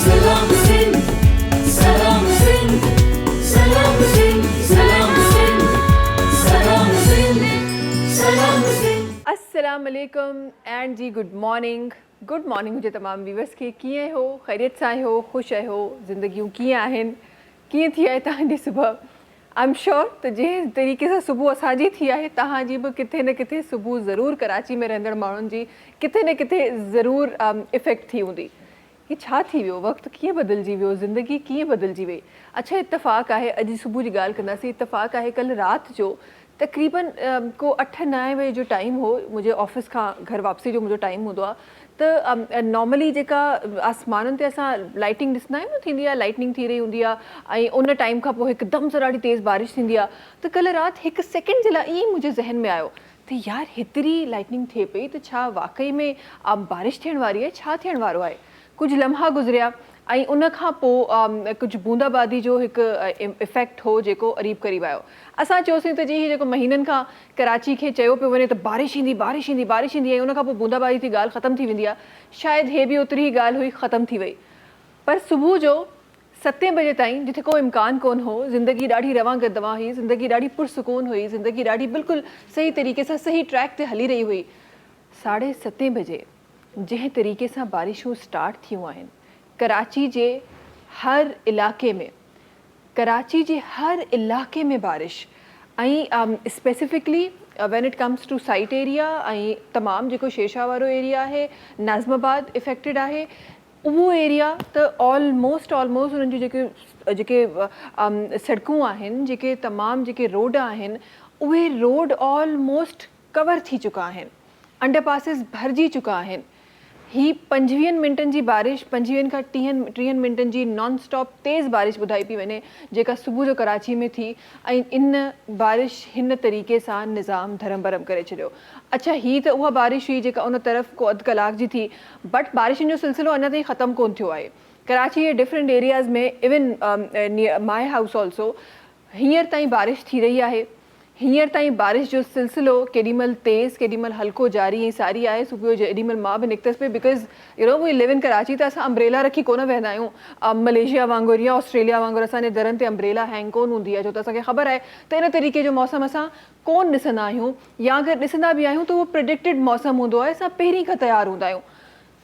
Salam Sindh, Salam Sindh, Salam Sindh, Salam Sindh, Salam Sindh, Salam Sindh. अस्सलाम वालेकुम and ji good morning मुझे तमाम viewers खे कीअं हो ख़ैरियत सां आहियो ख़ुशि आहियो ज़िंदगियूं कीअं आहिनि कीअं थी आहे तव्हांजी सुबुह आई एम श्योर त जंहिं तरीक़े सां सुबुह असांजी थी आहे तव्हांजी बि किथे न किथे सुबुह ज़रूरु कराची में रहंदड़ माण्हुनि जी किथे न किथे ज़रूरु इफ़ेक्ट थी हूंदी ही छा थी वियो वक़्तु कीअं बदिलजी वियो ज़िंदगी कीअं बदिलजी वई अच्छा इत्तफ़ाक़ आहे अॼु सुबुह जी ॻाल्हि कंदासीं इत्तफ़ाक़ आहे कल्ह राति जो तक़रीबन को 8-9 बजे जो टाइम हो मुंहिंजे ऑफिस खां घर वापसी जो मुंहिंजो टाइम हूंदो आहे त नॉर्मली जेका आसमाननि ते असां लाइटिंग ॾिसंदा आहियूं न थींदी आहे लाइटनिंग थी रही हूंदी आहे ऐं उन टाइम खां पोइ हिकदमि सां ॾाढी तेज़ बारिश थींदी आहे त कल्ह राति हिकु सेकेंड जे लाइ ईअं मुंहिंजे ज़हन में आयो त यार हेतिरी लाइटनिंग थिए पई त छा वाक़ई में बारिश थियण वारी आहे छा थियण वारो आहे कुझु लम्हा गुज़रिया ऐं उन खां पोइ कुझु बूंदाबांदी जो हिकु इफ़ेक्ट हो जेको क़रीब क़रीब आयो असां चयोसीं त जी जेको महीननि खां कराची खे चयो पियो वञे त बारिश ईंदी ऐं उन खां पोइ बूंदाबांदी थी ॻाल्हि ख़तमु थी वेंदी आहे शायदि हे बि ओतिरी ई ॻाल्हि हुई ख़तमु थी वई पर सुबुह जो 7 बजे ताईं जिथे को इम्कान कोन हो ज़िंदगी ॾाढी रवां गदवां हुई ज़िंदगी ॾाढी पुरसुकून हुई ज़िंदगी ॾाढी बिल्कुलु सही तरीक़े सां सही ट्रैक ते हली रही हुई 7:30 बजे जंहिं तरीक़े सां बारिशूं स्टार्ट थियूं आहिनि कराची जे हर इलाइक़े में बारिश ऐं specifically when it comes to site area ऐं तमामु जेको शेरशाह वारो एरिया आहे नाज़िमाबाद इफेक्टेड आहे उहो एरिया त ऑलमोस्ट उन्हनि जी जेके सड़कूं आहिनि जेके तमामु जेके रोड आहिनि उहे रोड ऑलमोस्ट कवर थी चुका आहिनि अंडरपासिस भरिजी चुका आहिनि ही 25 मिंटनि जी बारिश 25 खां 30 मिंटनि जी नॉन स्टॉप तेज़ बारिश ॿुधाई पई वञे जेका सुबुह जो कराची में थी ऐं इन बारिश हिन तरीक़े सां निज़ाम धरम भरम करे छॾियो अच्छा ही त उहा बारिश हुई जेका उन तरफ़ को अधु कलाक जी थी बट बारिशुनि जो सिलसिलो अञा ताईं ख़तमु कोन थियो आहे कराची जे डिफरेंट एरियाज़ में इवन माय हाउस ऑल्सो हींअर ताईं बारिश थी रही आहे हींअर ताईं बारिश जो सिलसिलो केॾीमहिल तेज़ केॾीमहिल हल्को जारी ऐं सारी आहे सुबुह जो जेॾीमहिल मां बि निकितसि पई because V live in Karachi त असां अम्ब्रेला रखी कोन वेंदा आहियूं मलेशिया वांगुरु या ऑस्ट्रेलिया वांगुरु असांजे दरनि ते अम्ब्रेला हैंग कोन हूंदी आहे छो त असांखे ख़बर आहे त इन तरीक़े जो मौसम असां कोन ॾिसंदा आहियूं या अगरि ॾिसंदा बि आहियूं त उहो प्रिडिक्टेड मौसम हूंदो आहे असां पहिरीं खां तयारु हूंदा आहियूं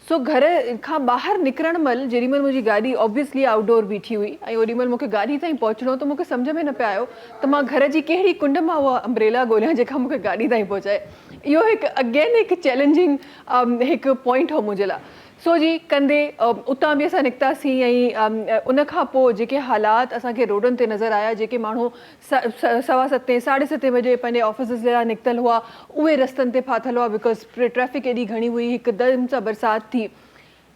सो घर खां ॿाहिरि निकिरण महिल जेॾीमहिल मुंहिंजी गाॾी ऑब्वियसली आउटडोर बीठी हुई ऐं ओॾीमहिल मूंखे गाॾी ताईं पहुचणो त मूंखे सम्झ में न पियो आयो त मां घर जी कहिड़ी कुंड मां उहा अम्ब्रेला ॻोल्हियां जेका मूंखे गाॾी ताईं पहुचाए इहो हिकु चैलेंजिंग हिकु पॉइंट हो मुंहिंजे लाइ सो जी कंदे उतां बि असां निकितासीं ऐं उन खां पोइ जेके हालात असांखे रोडनि ते नज़र आया जेके माण्हू 7:15 7:30 बजे पंहिंजे ऑफिस जे लाइ निकितल हुआ उहे रस्तनि ते फाथल हुआ बिकॉज़ ट्रैफिक एॾी घणी हुई हिकदमि सां बरसाति थी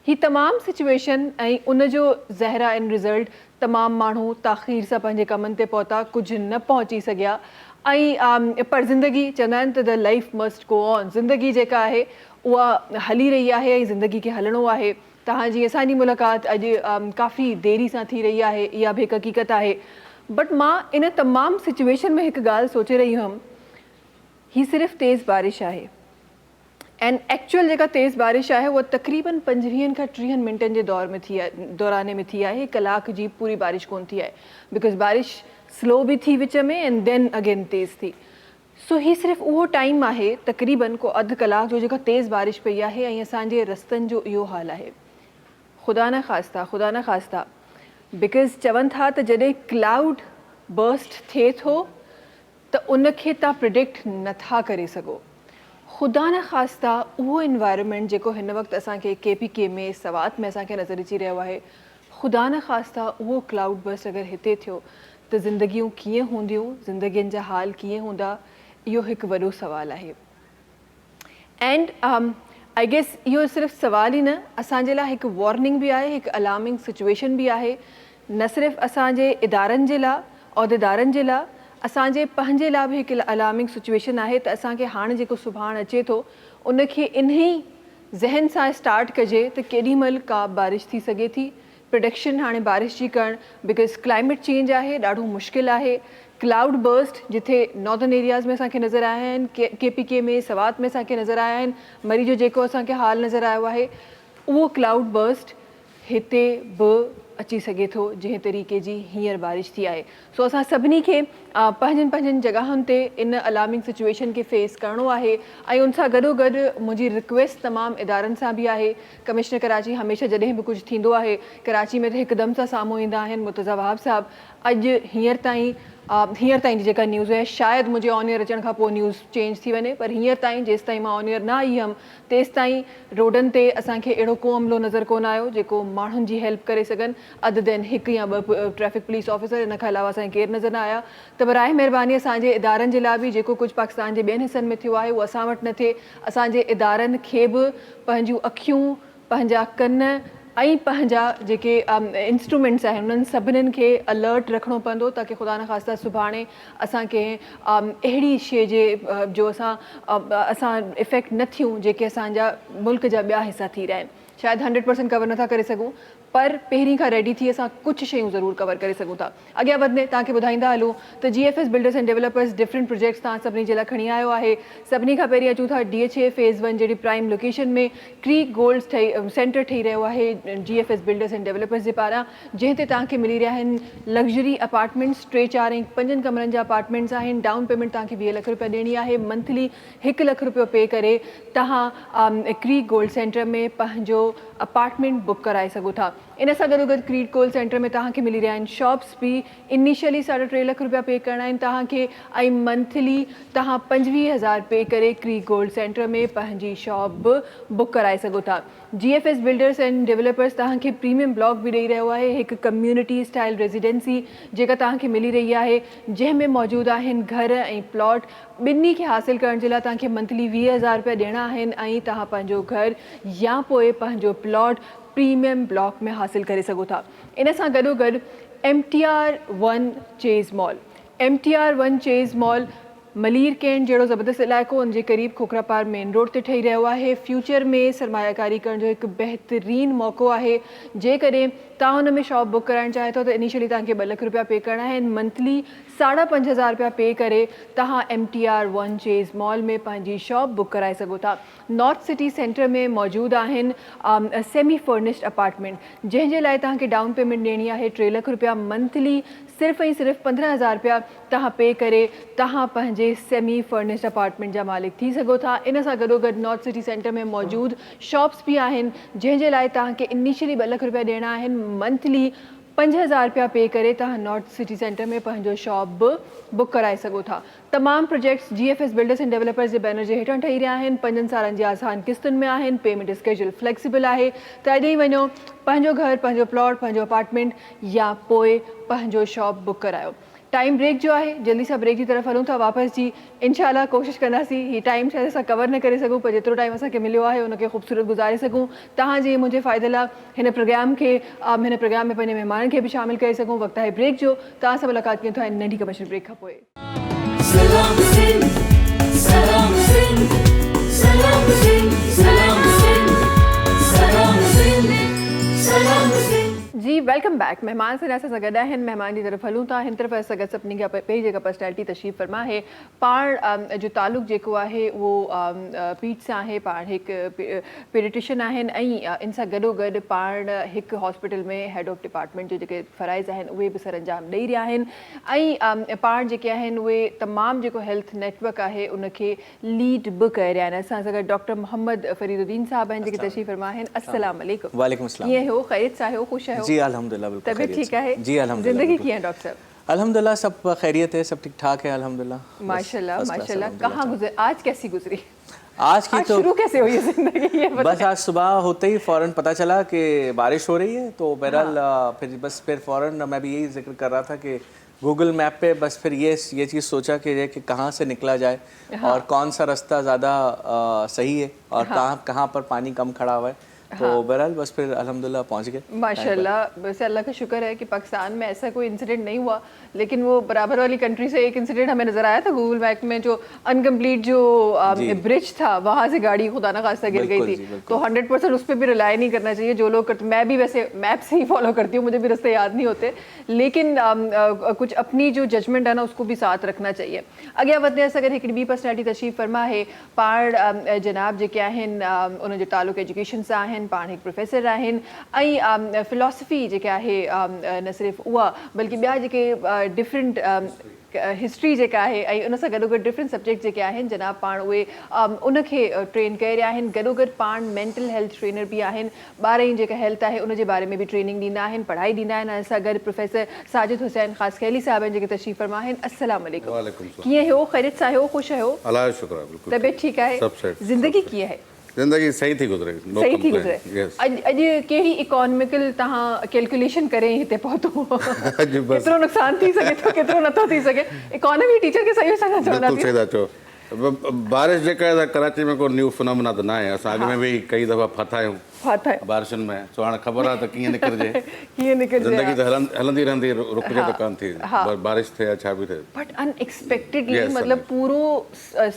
ही तमामु सिचुएशन ऐं उन जो ज़हरा इन रिज़ल्ट तमामु माण्हू ताख़ीर सां पंहिंजे कमनि ते पहुता कुझु न पहुची सघिया ऐं पर ज़िंदगी चवंदा आहिनि त the life must go on ज़िंदगी जेका आहे उहा हली रही आहे ऐं ज़िंदगी खे हलणो आहे तव्हांजी असांजी मुलाक़ात अॼु काफ़ी देरी सां थी रही आहे इहा बि हिकु हक़ीक़त आहे बट मां इन तमामु सिचुएशन में हिकु ॻाल्हि सोचे रही हुअमि ही सिर्फ़ु तेज़ बारिश आहे एंड एक्चुअल जेका तेज़ बारिश आहे उहा तक़रीबन 25 खां 30 मिंटनि जे दौराने में थी आहे कलाक जी पूरी बारिश कोन थी आहे बिकॉज़ बारिश स्लो बि थी विच में एंड देन अगेन तेज़ थी सो ही सिर्फ़ु उहो टाइम आहे तक़रीबन को अधु कलाक जो जेका तेज़ बारिश पई आहे ऐं असांजे रस्तनि जो इहो हाल आहे ख़ुदा न ख़ास्ता बिकॉज़ चवनि था त जॾहिं क्लाउड बर्स्ट थिए थो त उनखे तव्हां प्रिडिक्ट नथा करे सघो ख़ुदा न ख़ास्ता उहो इन्वायरमेंट जेको हिन वक़्तु असांखे KPK में सवात में असांखे नज़र अची रहियो आहे ख़ुदा न ख़ास्ता उहो क्लाउड बर्स्ट अगरि हिते थियो त ज़िंदगियूं कीअं हूंदियूं ज़िंदगियुनि जा हाल कीअं हूंदा इहो हिकु वॾो सुवालु आहे एंड आई गेस इहो सिर्फ़ु सुवालु ई न असांजे लाइ हिकु वॉर्निंग बि आहे हिकु अलार्मिंग सिचुएशन बि आहे न सिर्फ़ु असांजे इदारनि जे लाइ उहिदेदारनि जे लाइ असांजे पंहिंजे लाइ बि हिकु अलार्मिंग सिचुएशन आहे त असांखे हाणे जेको सुभाणे अचे थो उनखे इन्ही ज़हन सां स्टार्ट कजे त केॾीमहिल का बारिश थी सघे थी प्रोडिक्शन हाणे बारिश जी करणु बिकॉज़ क्लाइमेट चेंज आहे ॾाढो मुश्किल आहे क्लाउड बर्स्ट जिथे नॉर्दर्न एरियाज़ में असांखे नज़र आया आहिनि KPK में सवात में असांखे नज़र आया आहिनि मरी जो जेको असांखे हाल नज़र आयो आहे उहो क्लाउड बर्स्ट हिते बि अची सघे थो जंहिं तरीक़े जी हींअर बारिश थी आहे। सो असां सभिनी खे पंहिंजनि पंहिंजनि जॻहियुनि ते इन अलार्मिंग सिचुएशन खे फेस करिणो आहे ऐं उन सां गॾोगॾु मुंहिंजी रिक्वेस्ट तमामु इदारनि सां बि आहे। कमिश्नर कराची हमेशह जॾहिं बि कुझु थींदो आहे कराची में त हिकदमि सां साम्हूं ईंदा आहिनि मुर्तज़ा वहाब साहब। अॼु हींअर ताईं जी जेका न्यूज़ आहे शायदि मुंहिंजे ऑन एयर अचण खां पोइ न्यूज़ चेंज थी वञे, पर हींअर ताईं जेसि ताईं मां ऑन एयर न आई हुअमि तेसि ताईं रोडनि ते असांखे अहिड़ो को अमलो नज़र कोन आयो जेको माण्हुनि जी हेल्प करे सघनि अदर देन हिकु या ॿ ट्रैफिक पुलिस ऑफिसर। इन खां अलावा असांखे केरु नज़र न आया। त बराए महिरबानी असांजे इदारनि जे लाइ बि जेको कुझु पाकिस्तान जे ॿियनि हिसनि में थियो आहे उहो असां वटि न थिए। असांजे इदारनि खे बि पंहिंजूं अखियूं, पंहिंजा कन ऐं पंहिंजा जेके इंस्ट्रूमेंट्स आहिनि उन्हनि सभिनीनि खे अलर्ट रखिणो पवंदो ताकी ख़ुदा न ख़ास्ता सुभाणे असां कंहिं अहिड़ी शइ जो असां इफ़ेक्ट न थियूं जेके असांजा मुल्क जा ॿिया हिसा थी रहिया आहिनि। शायदि 100% कवर नथा करे सघूं पर पहिरीं खां रेडी थी असां कुझु शयूं ज़रूरु कवर करे सघूं था। अॻियां वधंदे तव्हांखे ॿुधाईंदा हलूं त GFS builders and developers different projects तव्हां सभिनी जे लाइ खणी आयो आहे। सभिनी खां पहिरीं अचूं था DHA फेज़ 1 जहिड़ी प्राइम लोकेशन में क्रीक गोल्ड सेंटर ठही रहियो आहे GFS बिल्डर्स एंड डेवलपर्स जे पारां, जंहिं ते तव्हांखे मिली रहिया आहिनि लग्जरी अपार्टमेंट्स। 3, 4 ऐं 5 कमरनि जा अपार्टमेंट्स आहिनि। डाउन पेमेंट तव्हांखे 20 लख रुपया ॾियणी आहे। मंथली 1 लख रुपयो पे करे तव्हां क्रीक गोल्ड सेंटर में पंहिंजो अपार्टमेंट बुक कराए सघो था। इन सां गॾोगॾु क्रीक गोल्ड सेंटर में तव्हांखे मिली रहिया आहिनि शॉप्स बि। इनिशियली 3.5 लख रुपया पे करणा आहिनि तव्हांखे ऐं मंथली तव्हां 25,000 पे करे क्रीक गोल्ड सेंटर में पंहिंजी शॉप बि बुक कराए सघो था। GFS बिल्डर्स एंड डेवलपर्स तव्हांखे प्रीमियम ब्लॉक बि ॾेई रहियो आहे, हिकु कम्यूनिटी स्टाइल रेजिडेंसी जेका तव्हांखे मिली रही आहे जंहिंमें मौजूदु आहिनि घर ऐं प्लॉट। ॿिन्ही खे हासिलु करण जे लाइ तव्हांखे मंथली 20,000 रुपया ॾियणा आहिनि ऐं तव्हां पंहिंजो घर या पोइ पंहिंजो प्लॉट प्रीमियम ब्लॉक में हासिलु करे सघो था। इन सां गॾोगॾु MTR1 Chase mall Malir cantt जहिड़ो ज़बरदस्त इलाइक़ो उनजे क़रीब खोखरापार मेन रोड ते ठही रहियो आहे। फ्यूचर में सरमायाकारी करण जो हिकु बहितरीनु मौक़ो आहे। जेकॾहिं तव्हां हुन में शॉप बुक कराइणु चाहियो था त इनिशियली तव्हांखे 2 लख रुपया पे करणा आहिनि। मंथली 5,500 रुपया पे करे तव्हां MTR1 चेज़ मॉल में पंहिंजी शॉप बुक कराए सघो था। नॉर्थ सिटी सेंटर में मौजूदु आहिनि सेमी फर्निश्ड अपार्टमेंट जंहिंजे लाइ तव्हांखे डाउन पेमेंट ॾियणी आहे 3 लख रुपया। मंथली सिर्फ़ु ऐं सिर्फ़ु 15,000 रुपया तव्हां पे करे तव्हां पंहिंजे सेमी फर्निश्ड अपार्टमेंट जा मालिक थी सघो था। इन सां गॾोगॾु नॉर्थ सिटी सेंटर में मौजूदु शॉप्स बि आहिनि जंहिंजे लाइ तव्हांखे इनिशियली 2 लख रुपया ॾियणा आहिनि। मंथली 5,000 रुपया पे करे तव्हां नॉर्थ सिटी सेंटर में पंहिंजो शॉप बि बुक कराए सघो था। तमामु projects GFS builders and developers जे बैनर जे हेठां ठही रहिया आहिनि। 5 सालनि जी आसान किस्तुनि में आहिनि। पेमेंट स्केड्यूल फ्लेक्सिबल आहे त अॼु ई वञो पंहिंजो घर, पंहिंजो प्लॉट, पंहिंजो अपार्टमेंट या पोइ पंहिंजो शॉप बुक करायो। टाइम ब्रेक जो आहे, जल्दी सां ब्रेक जी तरफ़ हलूं था वापसि जी। इंशाल्लाह कोशिशि कंदासीं हीउ टाइम शायदि असां कवर न करे सघूं पर जेतिरो टाइम असांखे मिलियो आहे उनखे ख़ूबसूरत गुज़ारे सघूं। तव्हांजे मुंहिंजे फ़ाइदे लाइ हिन प्रोग्राम में पंहिंजे महिमाननि खे बि शामिलु करे सघूं। वक़्तु आहे ब्रेक जो। तव्हां सां मुलाक़ात कयूं था हिन नंढी कमर्शियल ब्रेक खां पोइ। सलाम सिंध सलाम सिंध सलाम सिंध सलाम सिंध सलाम सिंध सलाम सिंध। जी वेलकम बैक। महिमान से असां सां गॾु आहिनि। महिमान जी तरफ़ हलूं था। हिन तरफ़ असां गॾु सभिनी खां पहिरीं जेका पर्सनैलिटी तशरीफ़ फरमा आहे पाण जो तालुक़ जेको आहे उहो पीठ सां आहे। पाण हिकु पीडियट्रिशियन आहिनि ऐं इन सां गॾोगॾु पाण हिकु हॉस्पिटल में हेड ऑफ डिपार्टमेंट जो जेके फ़राइज़ आहिनि उहे बि सर अंजाम ॾेई रहिया आहिनि ऐं पाण जेके आहिनि उहे तमामु जेको हेल्थ नेटवर्क आहे उनखे लीड बि करे रहिया आहिनि। असां सां गॾु डॉक्टर मोहम्मद फरीदुद्दीन साहब आहिनि जेके तशरीफ़ फरमा आहिनि। अस्सलाम वालेकुम। वालेकुम अस्सलाम। कीअं हो? ख़ैरियत सां आहियो? ख़ुशि आहियो? जी अल्हम्दुलिल्लाह बिल्कुल तबीयत ठीक है? जी अल्हम्दुलिल्लाह। जिंदगी की है डॉक्टर साहब? अल्हम्दुलिल्लाह सब खैरियत है, सब ठीक ठाक है अल्हम्दुलिल्लाह। माशाल्लाह माशाल्लाह। कहाँ गुजर आज कैसी गुजरी? आज की तो शुरू कैसे हुई जिंदगी ये बस आज सुबह होते ही फ़ौरन पता चला कि बारिश हो रही है तो बहरहाल फिर फ़ौरन मैं भी यही जिक्र कर रहा था कि गूगल मैप पे बस फिर ये चीज़ सोचा कि कहाँ से निकला जाए और कौन सा रास्ता ज़्यादा सही है और कहाँ पर पानी कम खड़ा हुआ है। तो बहरहाल बस फिर अल्हम्दुलिल्लाह पहुंच गए। माशाल्लाह। वैसे अल्लाह का शुक्र है कि पाकिस्तान में ऐसा कोई इंसिडेंट नहीं हुआ, लेकिन वो बराबर वाली कंट्री से एक इंसिडेंट हमें नजर आया था गूगल मैप में। जो अनकम्प्लीट जो ब्रिज था वहाँ से गाड़ी खुदा ना खास्ता गिर गई थी। तो 100% उस पर भी रिलाई नहीं करना चाहिए जो लोग करते। मैं भी वैसे मैप से ही फॉलो करती हूँ, मुझे भी रास्ते याद नहीं होते, लेकिन कुछ अपनी जो जजमेंट है ना उसको भी साथ रखना चाहिए। अॻियां वधंदे असां गॾु हिकिड़ी ॿी पर्सनैलिटी तशरीफ़ फरमा है पाण जनाब जेके आहिनि उन जो तालुक़ एजुकेशन सां आहिनि। आहिनि, पाण हिकु प्रोफेसर आहिनि ऐं फिलॉसफी जेके आहे न सिर्फ़ु उहा बल्कि ॿिया जेके डिफरेंट हिस्ट्री जेका आहे ऐं उन सां गॾोगॾु डिफरेंट सब्जेक्ट जेके आहिनि जनाब पाण उहे उनखे ट्रेन करे रहिया आहिनि। गॾोगॾु पाण मेंटल हेल्थ ट्रेनर बि आहिनि, ॿार जी जेका हेल्थ आहे उनजे बारे में बि ट्रेनिंग ॾींदा आहिनि, पढ़ाई ॾींदा आहिनि। असां गॾु प्रोफेसर साजिद हुसैन ख़ास खैली साहब आहिनि जेके तशरीफ़ फरमा आहिनि। अस्सलाम वालेकुम। कीअं हो, ख़ैरियत सां हो, ख़ुशि आहियो? अल्लाह जो शुक्र है, बिल्कुल तबियत ठीक आहे? सब सेट। ज़िंदगी कीअं है? जिंदगी सही थी गुजरे, no सही थी complaint, गुजरे। yes। अॼु कहिड़ी इकोनॉमिकल तव्हां कैलकुलेशन करे हिते पहुतो? अॼु बस केतिरो नुक़सान थी सघे थो, केतिरो नथो थी सघे? इकोनॉमी टीचर खे सही सां चवंदा बिल्कुल सही था चओ। बारिश जेका आहे कराची में को न्यू फिनोमेना त न आहे। असां अॻु में बि कई दफ़ा फाथा आहियूं बारिशुनि में, सो हाणे ख़बर आहे त कीअं निकिरजे। कीअं निकिरजे? ज़िंदगी त हलंदी रहंदी, रुकजे त कान थी, बारिश थिए या छा बि थिए। बट अनएक्सपेक्टेडली Yes, मतिलबु पूरो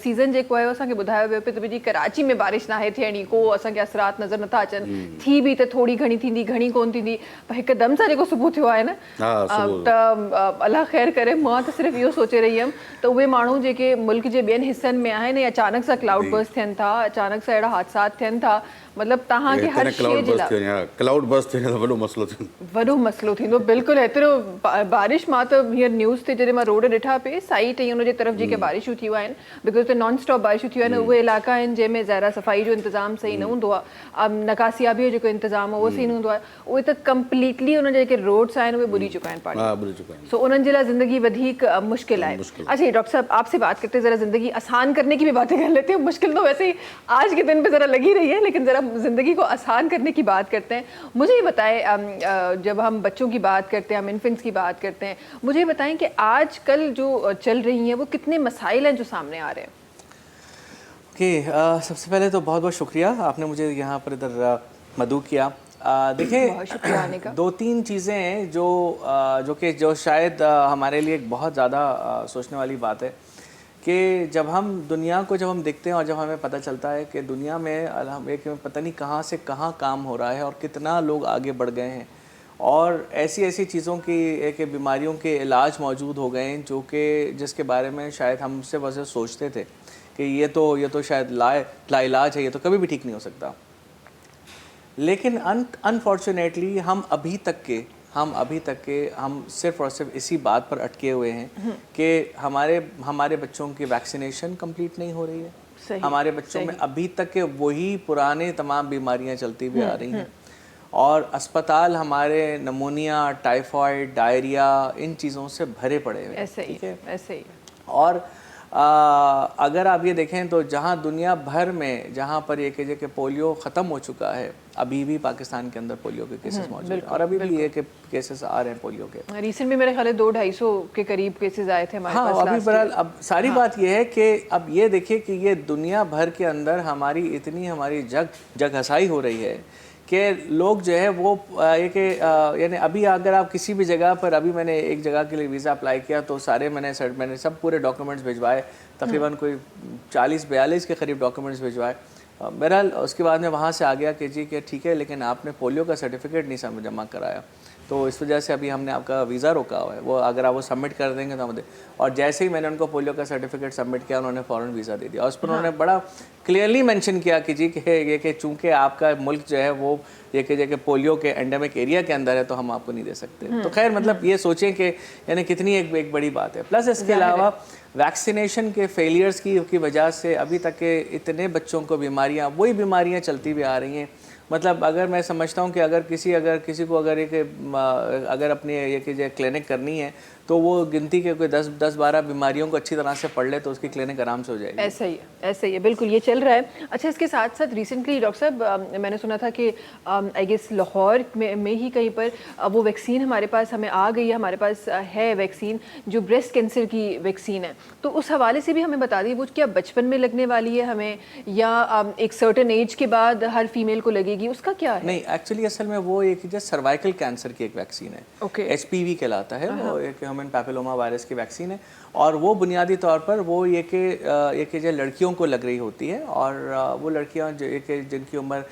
सीज़न जेको आहे असांखे ॿुधायो वियो पियो त भई कराची में बारिश नाहे थियणी, को असांखे असरात नज़र नथा अचनि, थी बि त थोरी घणी थींदी, घणी कोन थींदी, पर हिकदमि सां जेको सुबुह थियो आहे न त अलाह ख़ैर करे। मां त सिर्फ़ु इहो सोचे रही हुयमि त उहे माण्हू जेके मुल्क जे ॿियनि हिसनि में आहिनि या अचानक सां क्लाउड बर्स्ट थियनि था, अचानक सां अहिड़ा हादसात थियनि था, मतिलबु तव्हांखे हर शइ जे लाइ क्लाउड बर्स्ट थिए त वॾो मसइलो थींदो, वॾो मसइलो थींदो। बिल्कुलु हेतिरो बारिश, मां त हींअर न्यूज़ ते जॾहिं मां रोड ॾिठा पे साइट ऐं उनजे तरफ़ जेके बारिशूं थियूं आहिनि, बिकॉज़ त नॉन स्टॉप बारिशूं थियूं आहिनि, उहे इलाइक़ा आहिनि जंहिंमें ज़ाहिर सफ़ाई जो इंतज़ाम सही न हूंदो आहे, नकासियाबीअ जो जेको इंतज़ाम आहे उहो सही न हूंदो आहे, उहे त कंप्लीटली उन जेके रोड्स आहिनि उहे ॿुॾी चुका आहिनि पाणी। सो उन्हनि जे लाइ ज़िंदगी वधीक मुश्किल आहे। अच्छा ये डॉक्टर साहब, आपसे बात करते ज़रा ज़िंदगी आसान करने की भी बातें कर लेते हैं। मुश्किल तो वैसे ही आज के दिन पे ज़रा लगी रही है, लेकिन ज़रा ज़िंदगी को आसान करने की बात करते हैं। मुझे ये बताएं, जब हम बच्चों की बात करते हैं, हम इन्फेंट्स की बात करते हैं, मुझे बताएं कि आजकल जो चल रही हैं वो कितने मसाइल हैं जो सामने आ रहे हैं? सबसे पहले तो बहुत बहुत शुक्रिया, आपने मुझे यहाँ पर इधर मदऊ किया। देखिए दो तीन चीज़ें हैं जो शायद हमारे लिए एक बहुत ज़्यादा सोचने वाली बात है कि जब हम दुनिया को जब हम देखते हैं और जब हमें पता चलता है कि दुनिया में एक पता नहीं कहाँ से कहाँ काम हो रहा है और कितना लोग आगे बढ़ गए हैं, और ऐसी ऐसी चीज़ों की एक बीमारियों के इलाज मौजूद हो गए हैं जिसके बारे में शायद हम उससे वजह सोचते थे कि ये तो शायद लाइलाज है, ये तो कभी भी ठीक नहीं हो सकता। लेकिन अनफॉर्चुनेटली हम अभी तक के हम सिर्फ और सिर्फ इसी बात पर अटके हुए हैं कि हमारे बच्चों की वैक्सीनेशन कंप्लीट नहीं हो रही है। हमारे बच्चों में अभी तक के वही पुराने तमाम बीमारियां चलती हुई आ रही हैं, और अस्पताल हमारे नमोनिया, टाइफाइड, डायरिया, इन चीज़ों से भरे पड़े हुए हैं। ऐसे ही। और अगर आप ये देखें तो जहाँ दुनिया भर में जहाँ पर ये कहिए कि पोलियो ख़त्म हो चुका है, अभी भी पाकिस्तान के अंदर पोलियो के केसेस मौजूद हैं, और अभी भी ये के केसेस आ रहे हैं पोलियो के। रिसेंट में मेरे ख्याल 200-250 के करीब केसेस आए थे हमारे पास। हाँ, अभी बहरहाल अब सारी बात ये है कि अब ये देखिए कि ये दुनिया भर के अंदर हमारी जग हसाई हो रही है कि लोग जो है वो यानी अभी अगर आप किसी भी जगह पर, अभी मैंने एक जगह के लिए वीज़ा अप्लाई किया तो मैंने सब पूरे डॉक्यूमेंट्स भिजवाए, तकरीबन कोई 40-42 के करीब डॉक्यूमेंट्स भिजवाए। बहरहाल उसके बाद में वहाँ से आ गया कि जी कि ठीक है, लेकिन आपने पोलियो का सर्टिफिकेट नहीं जमा कराया, तो इस वजह से अभी हमने आपका वीज़ा रोका हुआ है। वो अगर आप वो सबमिट कर देंगे तो हम दे, और जैसे ही मैंने उनको पोलियो का सर्टिफिकेट सबमिट किया, उन्होंने फ़ौरन वीज़ा दे दिया। और उस पर उन्होंने बड़ा क्लियरली मेंशन किया कि जी कि चूँकि आपका मुल्क जो है वो ये पोलियो के एंडेमिक एरिया के अंदर है, तो हम आपको नहीं दे सकते। तो खैर मतलब ये सोचें कि यानी कितनी एक बड़ी बात है। प्लस इसके अलावा वैक्सीनेशन के फेलियर्स की वजह से अभी तक के इतने बच्चों को वही बीमारियाँ चलती भी आ रही हैं। मतलब अगर मैं समझता हूँ कि अगर किसी को अगर अपनी ये क्लिनिक करनी है तो वो गिनती के कोई 10-12 बीमारियों को अच्छी तरह से पढ़ ले तो उसकी क्लिनिक आराम से हो जाएगी। ऐसा ही है, बिल्कुल ये चल रहा है। अच्छा, इसके साथ साथ रिसेंटली डॉक्टर साहब मैंने सुना था कि आई गेस लाहौर में ही कहीं पर वो वैक्सीन हमारे पास हमें आ गई है, हमारे पास है वैक्सीन जो ब्रेस्ट कैंसर की वैक्सीन है, तो उस हवाले से भी हमें बता दी वो क्या बचपन में लगने वाली है हमें, या एक सर्टेन एज के बाद हर फीमेल को लगेगी, उसका क्या है? नहीं, एक्चुअली असल में वो एक सर्वाइकल कैंसर की एक वैक्सीन है, HPV कहलाता है, वो एक ह्यूमन पैपिलोमा वायरस की वैक्सीन है, और वो बुनियादी तौर पर वो ये कि जो लड़कियों को लग रही होती है, और वो लड़कियां जिनकी उम्र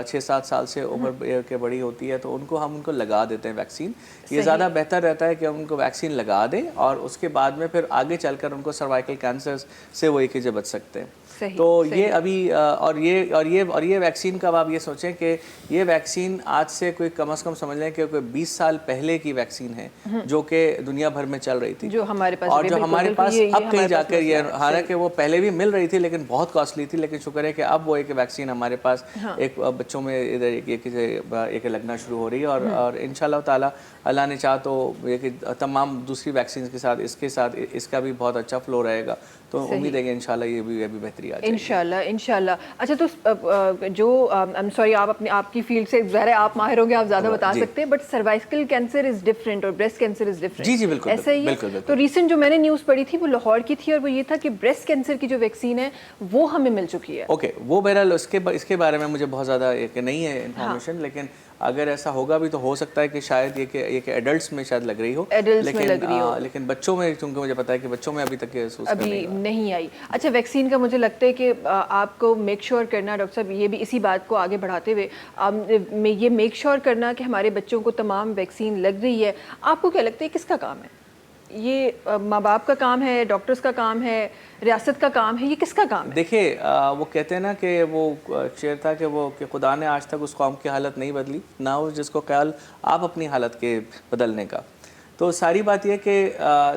6-7 साल से उम्र के बड़ी होती है, तो उनको लगा देते हैं वैक्सीन। ये ज़्यादा बेहतर रहता है कि हम उनको वैक्सीन लगा दें, और उसके बाद में फिर आगे चलकर उनको सर्वाइकल कैंसर से वो बच सकते हैं। तो ये अभी और ये वैक्सीन का अब आप ये सोचें कि ये वैक्सीन आज से कोई कम से कम समझ लें कि कोई 20 साल पहले की वैक्सीन है जो कि दुनिया भर में चल रही थी, जो हमारे पास और जो हमारे पास अब कहीं जाकर ये, हालांकि वो पहले भी मिल रही थी लेकिन बहुत कॉस्टली थी, लेकिन शुक्र है कि अब वो एक वैक्सीन हमारे पास एक बच्चों में इधर एक लगना शुरू हो रही है, और इंशाल्लाह ताला अल्लाह ने चाहा तो ये तमाम दूसरी वैक्सीन के साथ इसका भी बहुत अच्छा फ्लो रहेगा, तो उम्मीद है कि इंशाल्लाह ये भी बेहतरी आ जाएगी इंशाल्लाह। अच्छा, तो जो आई एम सॉरी, आप आपकी फील्ड से ज़ाहिर है आप माहिर होंगे, आप ज़्यादा बता सकते हैं, but cervical cancer is different और ब्रेस्ट कैंसर इज़ डिफरेंट। जी बिल्कुल, ऐसा ही है। तो रिसेंट जो मैंने न्यूज़ पढ़ी थी वो लाहौर की थी, और वो ये था कि ब्रेस्ट कैंसर की जो वैक्सीन है वो हमें मिल चुकी है। ओके, वो बहरहाल इसके बारे में मुझे बहुत ज़्यादा नहीं है इन्फॉर्मेशन, लेकिन अगर ऐसा होगा भी तो हो सकता है कि शायद ये कि एडल्ट्स में शायद लग रही हो, लेकिन बच्चों में चूंकि मुझे पता है कि बच्चों में अभी तक अभी नहीं आई। अच्छा, वैक्सीन का मुझे लगता है कि आपको मेक श्योर करना, डॉक्टर साहब, ये भी इसी बात को आगे बढ़ाते हुए ये मेक श्योर करना कि हमारे बच्चों को तमाम वैक्सीन लग रही है, आपको क्या लगता है किसका काम है? ये माँ बाप का काम है, डॉक्टर्स का काम है, रियासत का काम है, ये किसका काम है? देखिए, वो कहते हैं ना कि वो शेर था कि खुदा ने आज तक उस कौम की हालत नहीं बदली, ना हो जिसको ख्याल आप अपनी हालत के बदलने का। तो सारी बात ये कि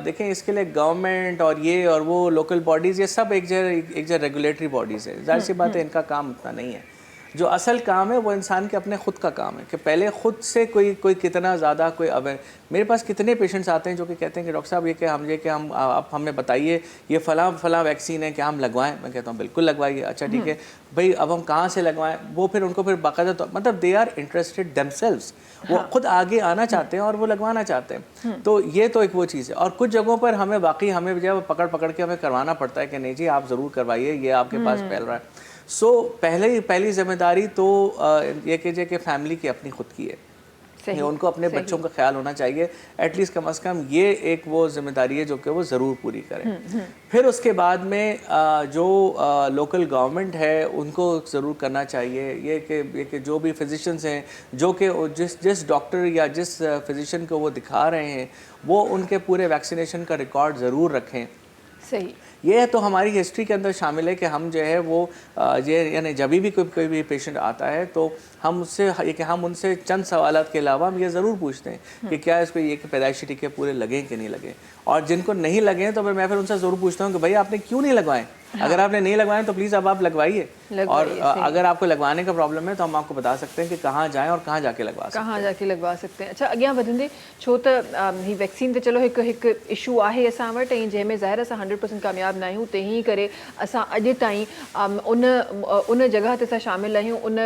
देखें, इसके लिए गवर्नमेंट और ये और वो लोकल बॉडीज़, ये सब एक जगह रेगुलेटरी बॉडीज़ है, जाहिर सी बात है इनका काम उतना नहीं है। जो असल काम है वो इंसान के अपने ख़ुद का काम है कि पहले ख़ुद से कोई कितना ज़्यादा कोई अवेयर। मेरे पास कितने पेशेंट्स आते हैं जो कि कहते हैं कि डॉक्टर साहब ये हम आप हमें बताइए ये फ़लाँ वैक्सीन है कि हम लगवाएं। मैं कहता हूँ बिल्कुल लगवाइए। अच्छा ठीक है भाई, अब हम कहाँ से लगवाएं? वो फिर उनको फिर बाकायदा तो मतलब दे आर इंटरेस्टेड देमसेल्व्स, वो खुद आगे आना चाहते हैं और वो लगवाना चाहते हैं। तो ये तो एक वो चीज़ है। और कुछ जगहों पर हमें जब पकड़ के हमें करवाना पड़ता है कि नहीं जी आप ज़रूर करवाइए, ये आपके पास फैल रहा है। पहली जिम्मेदारी तो ये कीजिए कि फैमिली की अपनी खुद की है, उनको अपने बच्चों का ख्याल होना चाहिए। एटलीस्ट कम से कम ये एक वो जिम्मेदारी है जो कि वो ज़रूर पूरी करें। फिर उसके बाद में जो लोकल गवर्नमेंट है उनको ज़रूर करना चाहिए ये कि जो भी फिजिशियंस हैं जो कि जिस डॉक्टर या जिस फिजिशियन को वो दिखा रहे हैं वो उनके पूरे वैक्सीनेशन का रिकॉर्ड ज़रूर रखें। सही, ये तो हमारी हिस्ट्री के अंदर शामिल है कि हम जो है वो यानी जब भी कोई भी पेशेंट आता है तो हम उनसे चंद सवालात के अलावा हम ये ज़रूर पूछते हैं कि क्या इसको ये कि पैदाइशी टीके पूरे लगें कि नहीं लगें, और जिनको नहीं लगे तो मैं फिर उनसे ज़रूर पूछता हूँ कि भाई आपने क्यों नहीं लगवाएं। अगर आपने नहीं लगवाएं तो प्लीज़ अब आप लगवाइए, और अगर आपको लगवाने का प्रॉब्लम है तो हम आपको बता सकते हैं कि कहाँ जाएं और कहाँ जाके लगवा सकते हैं। अच्छा, अॻियां वधंदे छो त ही वैक्सीन तो चलो हिकु इशू आहे असां वटि, ऐं जंहिंमें ज़ाहिर असां 100% कामयाब न आहियूं, तंहिं करे असां अॼु ताईं उन जगह ते असां शामिल आहियूं, उन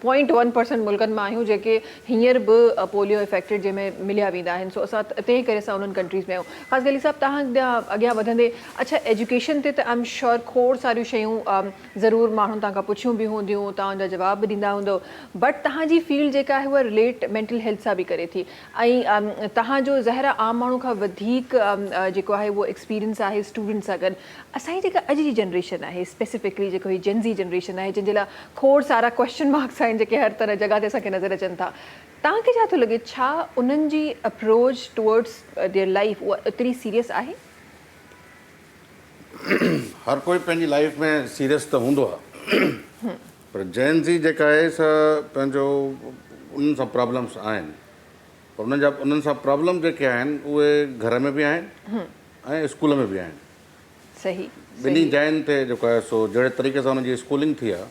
0.1% मुल्कनि मां आहियूं जेके हींअर बि पोलियो इफेक्टेड जंहिंमें मिलिया वेंदा आहिनि। सो असां तंहिं करे असां उन्हनि कंट्रीज़ में आहियूं। ख़ासि गली साहब, तव्हां अॻियां वधंदे अच्छा एजुकेशन ते आई एम श्योर खोड़ सारियूं शयूं ज़रूर माण्हू तव्हां खां पुछियूं बि हूंदियूं, तव्हां उनजा जवाब बि ॾींदा हूंदव, बट तव्हांजी फील्ड जेका आहे उहा रिलेट मेंटल हेल्थ सां बि करे थी, ऐं तव्हांजो ज़ाहिर आम माण्हू खां वधीक जेको आहे उहो एक्सपीरियंस आहे स्टूडेंट सां गॾु। असांजी जेका अॼु जी जनरेशन आहे स्पेसिफिकली जेको ही जेन ज़ी जनरेशन आहे जंहिंजे लाइ खोड़ सारा क्वेश्चन मार्क्स आहिनि जेके हर तरह जॻह ते असांखे नज़र अचनि था, तव्हांखे छा थो लॻे छा उन्हनि जी अप्रोच टुवर्ड्स देयर लाइफ उहा एतिरी सीरियस आहे? हर कोई पंहिंजी लाइफ में सीरियस तो हूंदो आहे, पर जेन ज़ी जेका आहे सा पंहिंजो उन्हनि सां प्रॉब्लम्स आहिनि, पर उन्हनि सां प्रॉब्लम जेके आहिनि उहे घर में बि आहिनि ऐं स्कूल में बि आहिनि। सही, ॿिन्ही जाइनि ते जेको आहे सो जहिड़े तरीक़े सां हुनजी स्कूलिंग थी आहे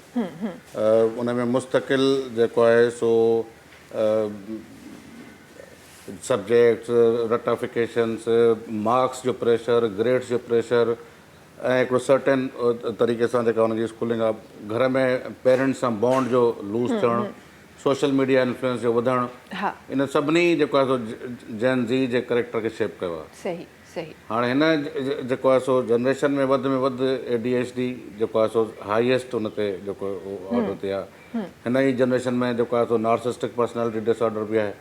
उन में मुस्तक़िल जेको आहे सो सब्जेक्ट्स, रटाफिकेशन्स, मार्क्स जो प्रेशर, ग्रेड्स जो प्रेशर ऐं हिकिड़ो सर्टेन तरीक़े सां जेका हुनजी स्कूलिंग आहे, घर में पेरेंट्स सां बॉन्ड जो लूज़ थियणु, सोशल मीडिया इन्फ्लुएंस जो वधणु, इन सभिनी जेको आहे सो जेन ज़ी जे करेक्टर खे शेप कयो आहे। सही सही। हाणे हिन जेको आहे सो जनरेशन में वधि ADHD जेको आहे सो हाईएस्ट उन ते जेको ऑर्डर ते आहे। हिन ई जनरेशन में जेको आहे सो नार्सिसिस्टिक पर्सनैलिटी डिसऑर्डर बि आहे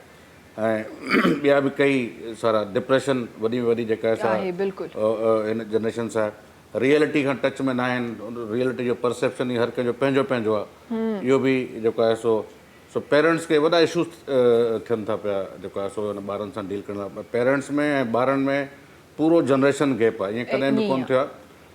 ऐं ॿिया बि कई सारा डिप्रेशन वॾी में वॾी जेका आहे हिन जनरेशन सां रियलिटी खां टच में न आहिनि, रियलिटी जो परसेप्शन ई हर कंहिंजो पंहिंजो पंहिंजो आहे। इहो बि जेको आहे सो पेरेंट्स खे वॾा इशूज़ थियनि था पिया जेको आहे सो हिन ॿारनि सां डील करण लाइ। पेरेंट्स में ऐं ॿारनि में पूरो जनरेशन गैप आहे, ईअं कॾहिं बि कोन थियो आहे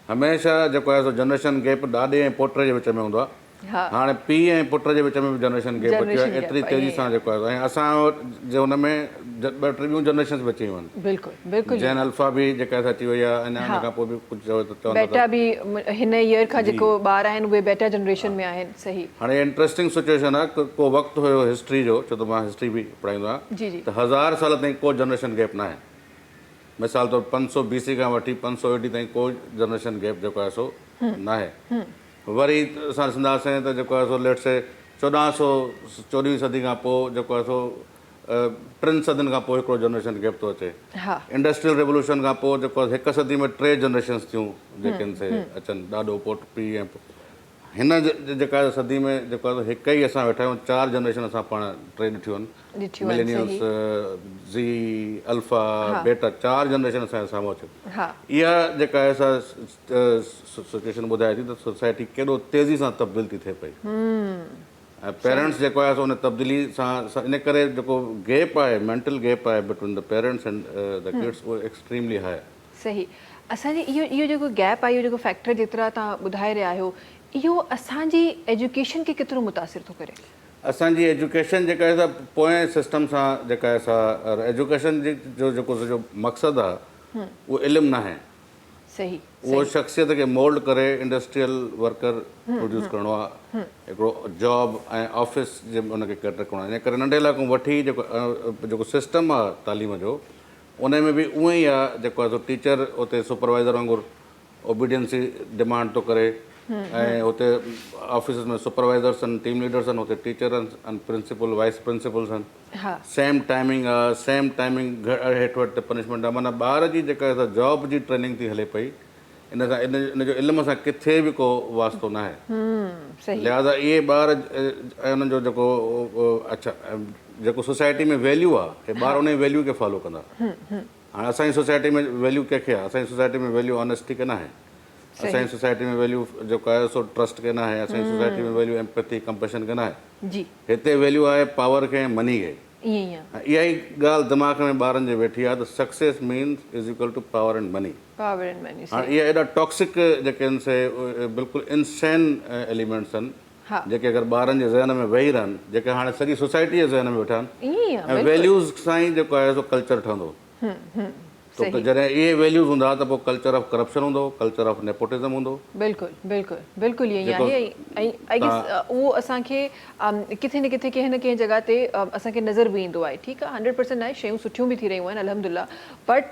हमेशह जेको आहे सो जनरेशन गैप ॾाॾे ऐं पोटे जे विच में हूंदो आहे। हा हाणे पीउ ऐं पुट जे विच में बि जनरेशन गैप अची वियो आहे Generation एतिरी gap, तेज़ी ईअं सां जेको आहे। ऐं असां जे हुन में ॿ टे ॿियूं जनरेशन्स बि अची वियूं आहिनि। बिल्कुलु बिल्कुलु जैन अल्फा बि जेका आहे अची वई आहे, अञा हुन खां पोइ बि कुझु चओ त चवंदा बेटा बि हिन ईयर खां जेको ॿार आहिनि उहे बेटा जनरेशन में आहिनि। सही हाणे इंट्रस्टिंग सिचुएशन आहे को वक़्तु हुयो हिस्ट्री जो, छो त मां हिस्ट्री बि पढ़ाईंदो आहियां, जी जी त 1000 साल ताईं को जनरेशन गैप न आहे। मिसाल तौरु 500 BC खां वठी 500 AD ताईं को जनरेशन गैप जेको आहे सो न आहे। वरी असां ॾिसंदासीं त जेको आहे सो लेट से 1400 सदी खां पोइ जेको आहे सो 3 सदियुनि खां पोइ हिकिड़ो जनरेशन गैप थो अचे। हा इंडस्ट्रियल रेवोल्यूशन खां पोइ जेको आहे 1 सदी में 3 जनरेशन्स थियूं जेके आहिनि से अचनि, ॾाॾो पुटु पीउ ऐं हिन जेका सदी में जेको आहे हिकु ई असां वेठा आहियूं, 4 जनरेशन असां पाण 3 ॾिठियूं आहिनि, मिलेनियल्स, ज़ी, अल्फा, बेटा, 4 जनरेशन असांजे साम्हूं अचनि। हा इहा जेका आहे असां सिचुएशन ॿुधाए थी त सोसाइटी केॾो तेज़ी सां तब्दील थी थिए पई ऐं पेरेंट्स जेको आहे सो उन तब्दीली सां इन करे जेको गैप आहे, मेंटल गैप आहे between the parents and the kids, उहो एक्सट्रीमली हाई आहे। सही। असांजे इहो जेको गैप आहे, इहो जेको फैक्टर जेतिरा तव्हां ॿुधाए रहिया आहियो, इहो असांजी एजुकेशन खे केतिरो मुतासिर थो करे? असांजी एजुकेशन जेका आहे पोएं सिस्टम सां जेका आहे सा एजुकेशन जो जेको मक़सदु आहे उहो इल्मु न आहे। सही। उहो शख़्सियत खे मोल्ड करे इंडस्ट्रियल वर्कर प्रोड्यूस करिणो आहे, हिकिड़ो जॉब ऐं ऑफिस जे हुनखे कैटर करिणो आहे। इन करे नंढे इलाइक़ो वठी जेको सिस्टम आहे तालीम जो, उन में बि उअं ई आहे जेको आहे सो टीचर उते सुपरवाइज़र वांगुरु ओबीडियंसी डिमांड थो करे ऐं हुते ऑफिस में सुपरवाइज़र्स आहिनि, टीम लीडर्स आहिनि, हुते टीचर आहिनि, प्रिंसिपल वाइस प्रिंसिपल्स आहिनि। हा सेम टाइमिंग आहे, सेम टाइमिंग हेठि वटि पनिशमेंट आहे। माना ॿार जी जेका जॉब जी ट्रेनिंग थी हले पई, इन सां इन जो इल्म सां किथे बि को वास्तो न आहे। सही। लिहाज़ा इहे ॿार ऐं उन्हनि जो जेको अच्छा जेको सोसाइटी में वैल्यू आहे, हे ॿार उन वैल्यू खे फॉलो कंदा। हाणे असांजी सोसाइटी में वैल्यू कंहिंखे आहे? असांजी सोसाइटी में वैल्यू ऑनेस्टी खे न आहे, असांजी सोसाइटी में वैल्यू जेको आहे सो ट्रस्ट खे न आहे, असांजी सोसाइटी में वैल्यू एम्पैथी कंपैशन खे न आहे। जी हिते वैल्यू आहे पावर खे ऐं मनी खे। ईअं ई आहे। इहा ई ॻाल्हि दिमाग़ में ॿारनि जे वेठी आहे त success means is equal to power and money. Power and money. हाणे इहा एॾा टॉक्सिक जेके आहिनि से बिल्कुलु इनसेन एलिमेंट्स आहिनि हा जेके अगरि ॿारनि जे ज़हन में वेही रहनि, जेके हाणे सॼी सोसाइटी जे ज़हन में वेठा आहिनि, ईअं ई आहे। ऐं वैल्यूज़ सां ई जेको आहे सो कल्चर ठहंदो। तो जॾहिं इहे वैल्यूज़ हूंदा त पोइ कल्चर ऑफ करप्शन हूंदो, कल्चर ऑफ नेपोटिज़म हूंदो। बिल्कुलु बिल्कुलु बिल्कुलु ईअं ई आहे। ऐं आई गेस उहो असांखे किथे न किथे कंहिं न कंहिं जॻह ते असांखे नज़र बि ईंदो आहे। ठीकु आहे, 100% न आहे, शयूं सुठियूं बि थी रहियूं आहिनि अल्हम्दुलिल्लाह, बट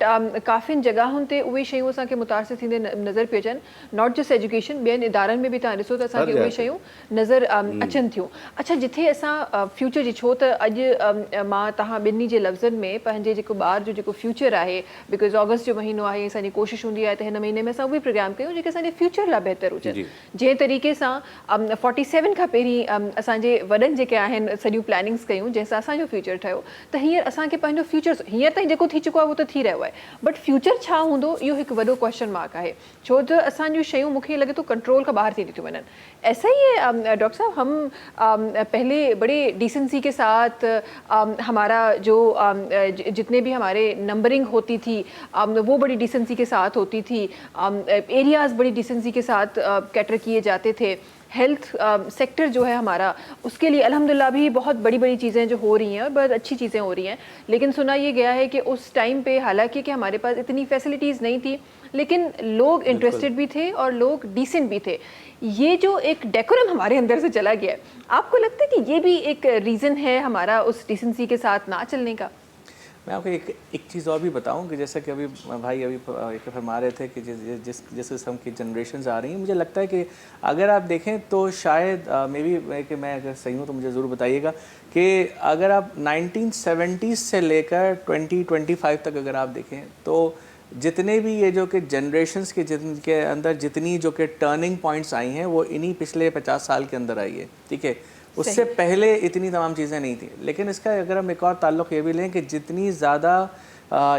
काफ़ियुनि जॻहुनि ते उहे शयूं असांखे मुतासिर थींदे नज़र पई अचनि। नॉट जस्ट एजुकेशन, ॿियनि इदारनि में बि तव्हां ॾिसो त असांखे उहे शयूं नज़र अचनि थियूं। अच्छा, जिथे असां फ्यूचर जी, छो त अॼु मां तव्हां ॿिन्ही जे लफ़्ज़नि में पंहिंजे जेको ॿार जो जेको फ्यूचर आहे, बिकॉज़ ऑगस्ट जो महीनो आहे, असांजी कोशिशि हूंदी आहे त हिन महीने में असां उहे प्रोग्राम कयूं जेके असांजे फ्यूचर लाइ बहितर हुजनि। जंहिं तरीक़े सां 47 खां पहिरीं असांजे वॾनि जेके आहिनि सॼियूं प्लैनिंग्स कयूं जंहिंसां असांजो फ्यूचर ठहियो, त हींअर असांखे पंहिंजो फ्यूचर हींअर ताईं जेको थी चुको आहे उहो त थी रहियो आहे, बट फ्यूचर छा हूंदो इहो हिकु वॾो क्वेश्चन मार्क आहे। छो त असांजूं शयूं मूंखे लॻे थो कंट्रोल खां ॿाहिरि थी थियूं वञनि। ऐसा ही है डॉक्टर साहब, हम पहले बड़े डिसेंसी के साथ हमारा जो जितने भी हमारे नंबरिंग होती थी वो बड़ी डिसेंसी के साथ होती थी, एरियाज़ बड़ी डिसेंसी के साथ कैटर किए जाते थे। हेल्थ सेक्टर जो है हमारा, उसके लिए अल्हम्दुलिल्लाह भी बहुत बड़ी बड़ी चीज़ें जो हो रही हैं और बहुत अच्छी चीज़ें हो रही हैं, लेकिन सुना ये गया है कि उस टाइम पे हालांकि कि हमारे पास इतनी फैसिलिटीज़ नहीं थी, लेकिन लोग इंटरेस्टेड भी थे और लोग डिसेंट भी थे। ये जो एक डेकोरम हमारे अंदर से चला गया है, आपको लगता है कि ये भी एक रीज़न है हमारा उस डिसेंसी के साथ ना चलने का? मैं आपको एक चीज़ और भी बताऊं कि जैसा कि अभी भाई अभी फरमा रहे थे कि जिस किस्म की जनरेशन्स आ रही हैं, मुझे लगता है कि अगर आप देखें तो शायद मे बी कि मैं अगर सही हूँ तो मुझे ज़रूर बताइएगा कि अगर आप 1970s से लेकर 2025 तक अगर आप देखें तो जितने भी ये जो कि जनरेशन्स के जिनके अंदर जितनी जो कि टर्निंग पॉइंट्स आई हैं वो इन्हीं पिछले 50 साल के अंदर आई है। ठीक है, उससे पहले इतनी तमाम चीज़ें नहीं थी। लेकिन इसका अगर हम एक और ताल्लुक़ ये भी लें कि जितनी ज़्यादा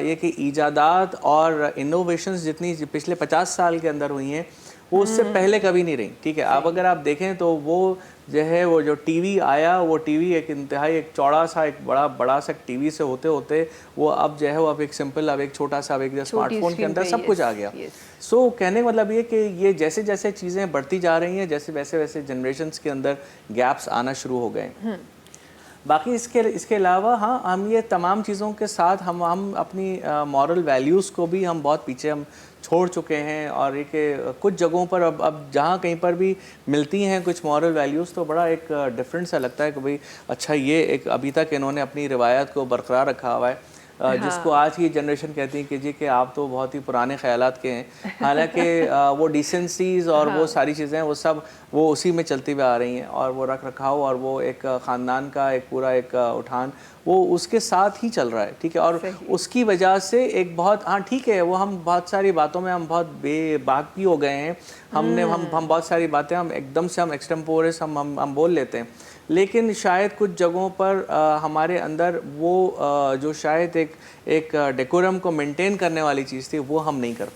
ये कि ईजादात और इनोवेशंस जितनी पिछले 50 साल के अंदर हुई हैं, وہ اس سے پہلے کبھی نہیں رہی. ٹھیک ہے, اب اگر آپ دیکھیں تو وہ جو ہے وہ جو ٹی وی آیا, وہ ٹی وی ایک انتہائی ایک چوڑا سا ایک بڑا سا ٹی وی سے ہوتے ہوتے وہ اب جو ہے وہ اب ایک سمپل, اب ایک چھوٹا سا, اب ایک اسمارٹ فون کے اندر سب کچھ آ گیا. سو کہنے کا مطلب یہ کہ یہ جیسے جیسے چیزیں بڑھتی جا رہی ہیں, جیسے ویسے جنریشنز کے اندر گیپس آنا شروع ہو گئے ہیں. باقی اس کے علاوہ ہاں ہم یہ تمام چیزوں کے ساتھ ہم اپنی مورل ویلیوز کو بھی ہم بہت پیچھے ہم چھوڑ چکے ہیں. اور یہ کہ کچھ جگہوں پر اب جہاں کہیں پر بھی ملتی ہیں کچھ مورل ویلیوز تو بڑا ایک ڈفرینٹ سا لگتا ہے کہ بھئی اچھا یہ ایک ابھی تک انہوں نے اپنی روایت کو برقرار رکھا ہوا ہے, جس کو آج کی جنریشن کہتی ہیں کہ جی کہ آپ تو بہت ہی پرانے خیالات کے ہیں. حالانکہ وہ ڈیسنسیز اور وہ ساری چیزیں وہ سب وہ اسی میں چلتی ہوئی آ رہی ہیں, اور وہ رکھ رکھاؤ اور وہ ایک خاندان کا ایک پورا ایک اٹھان وہ اس کے ساتھ ہی چل رہا ہے. ٹھیک ہے, اور اس کی وجہ سے ایک بہت ہاں ٹھیک ہے وہ ہم بہت ساری باتوں میں ہم بہت بے باک بھی ہو گئے ہیں. ہم بہت ساری باتیں ہم ایک دم سے ہم ایکسٹمپورس ہم بول لیتے ہیں, لیکن شاید کچھ جگہوں پر ہمارے اندر وہ جو شاید ایک ڈیکورم کو مینٹین کرنے والی چیز تھی وہ ہم نہیں کر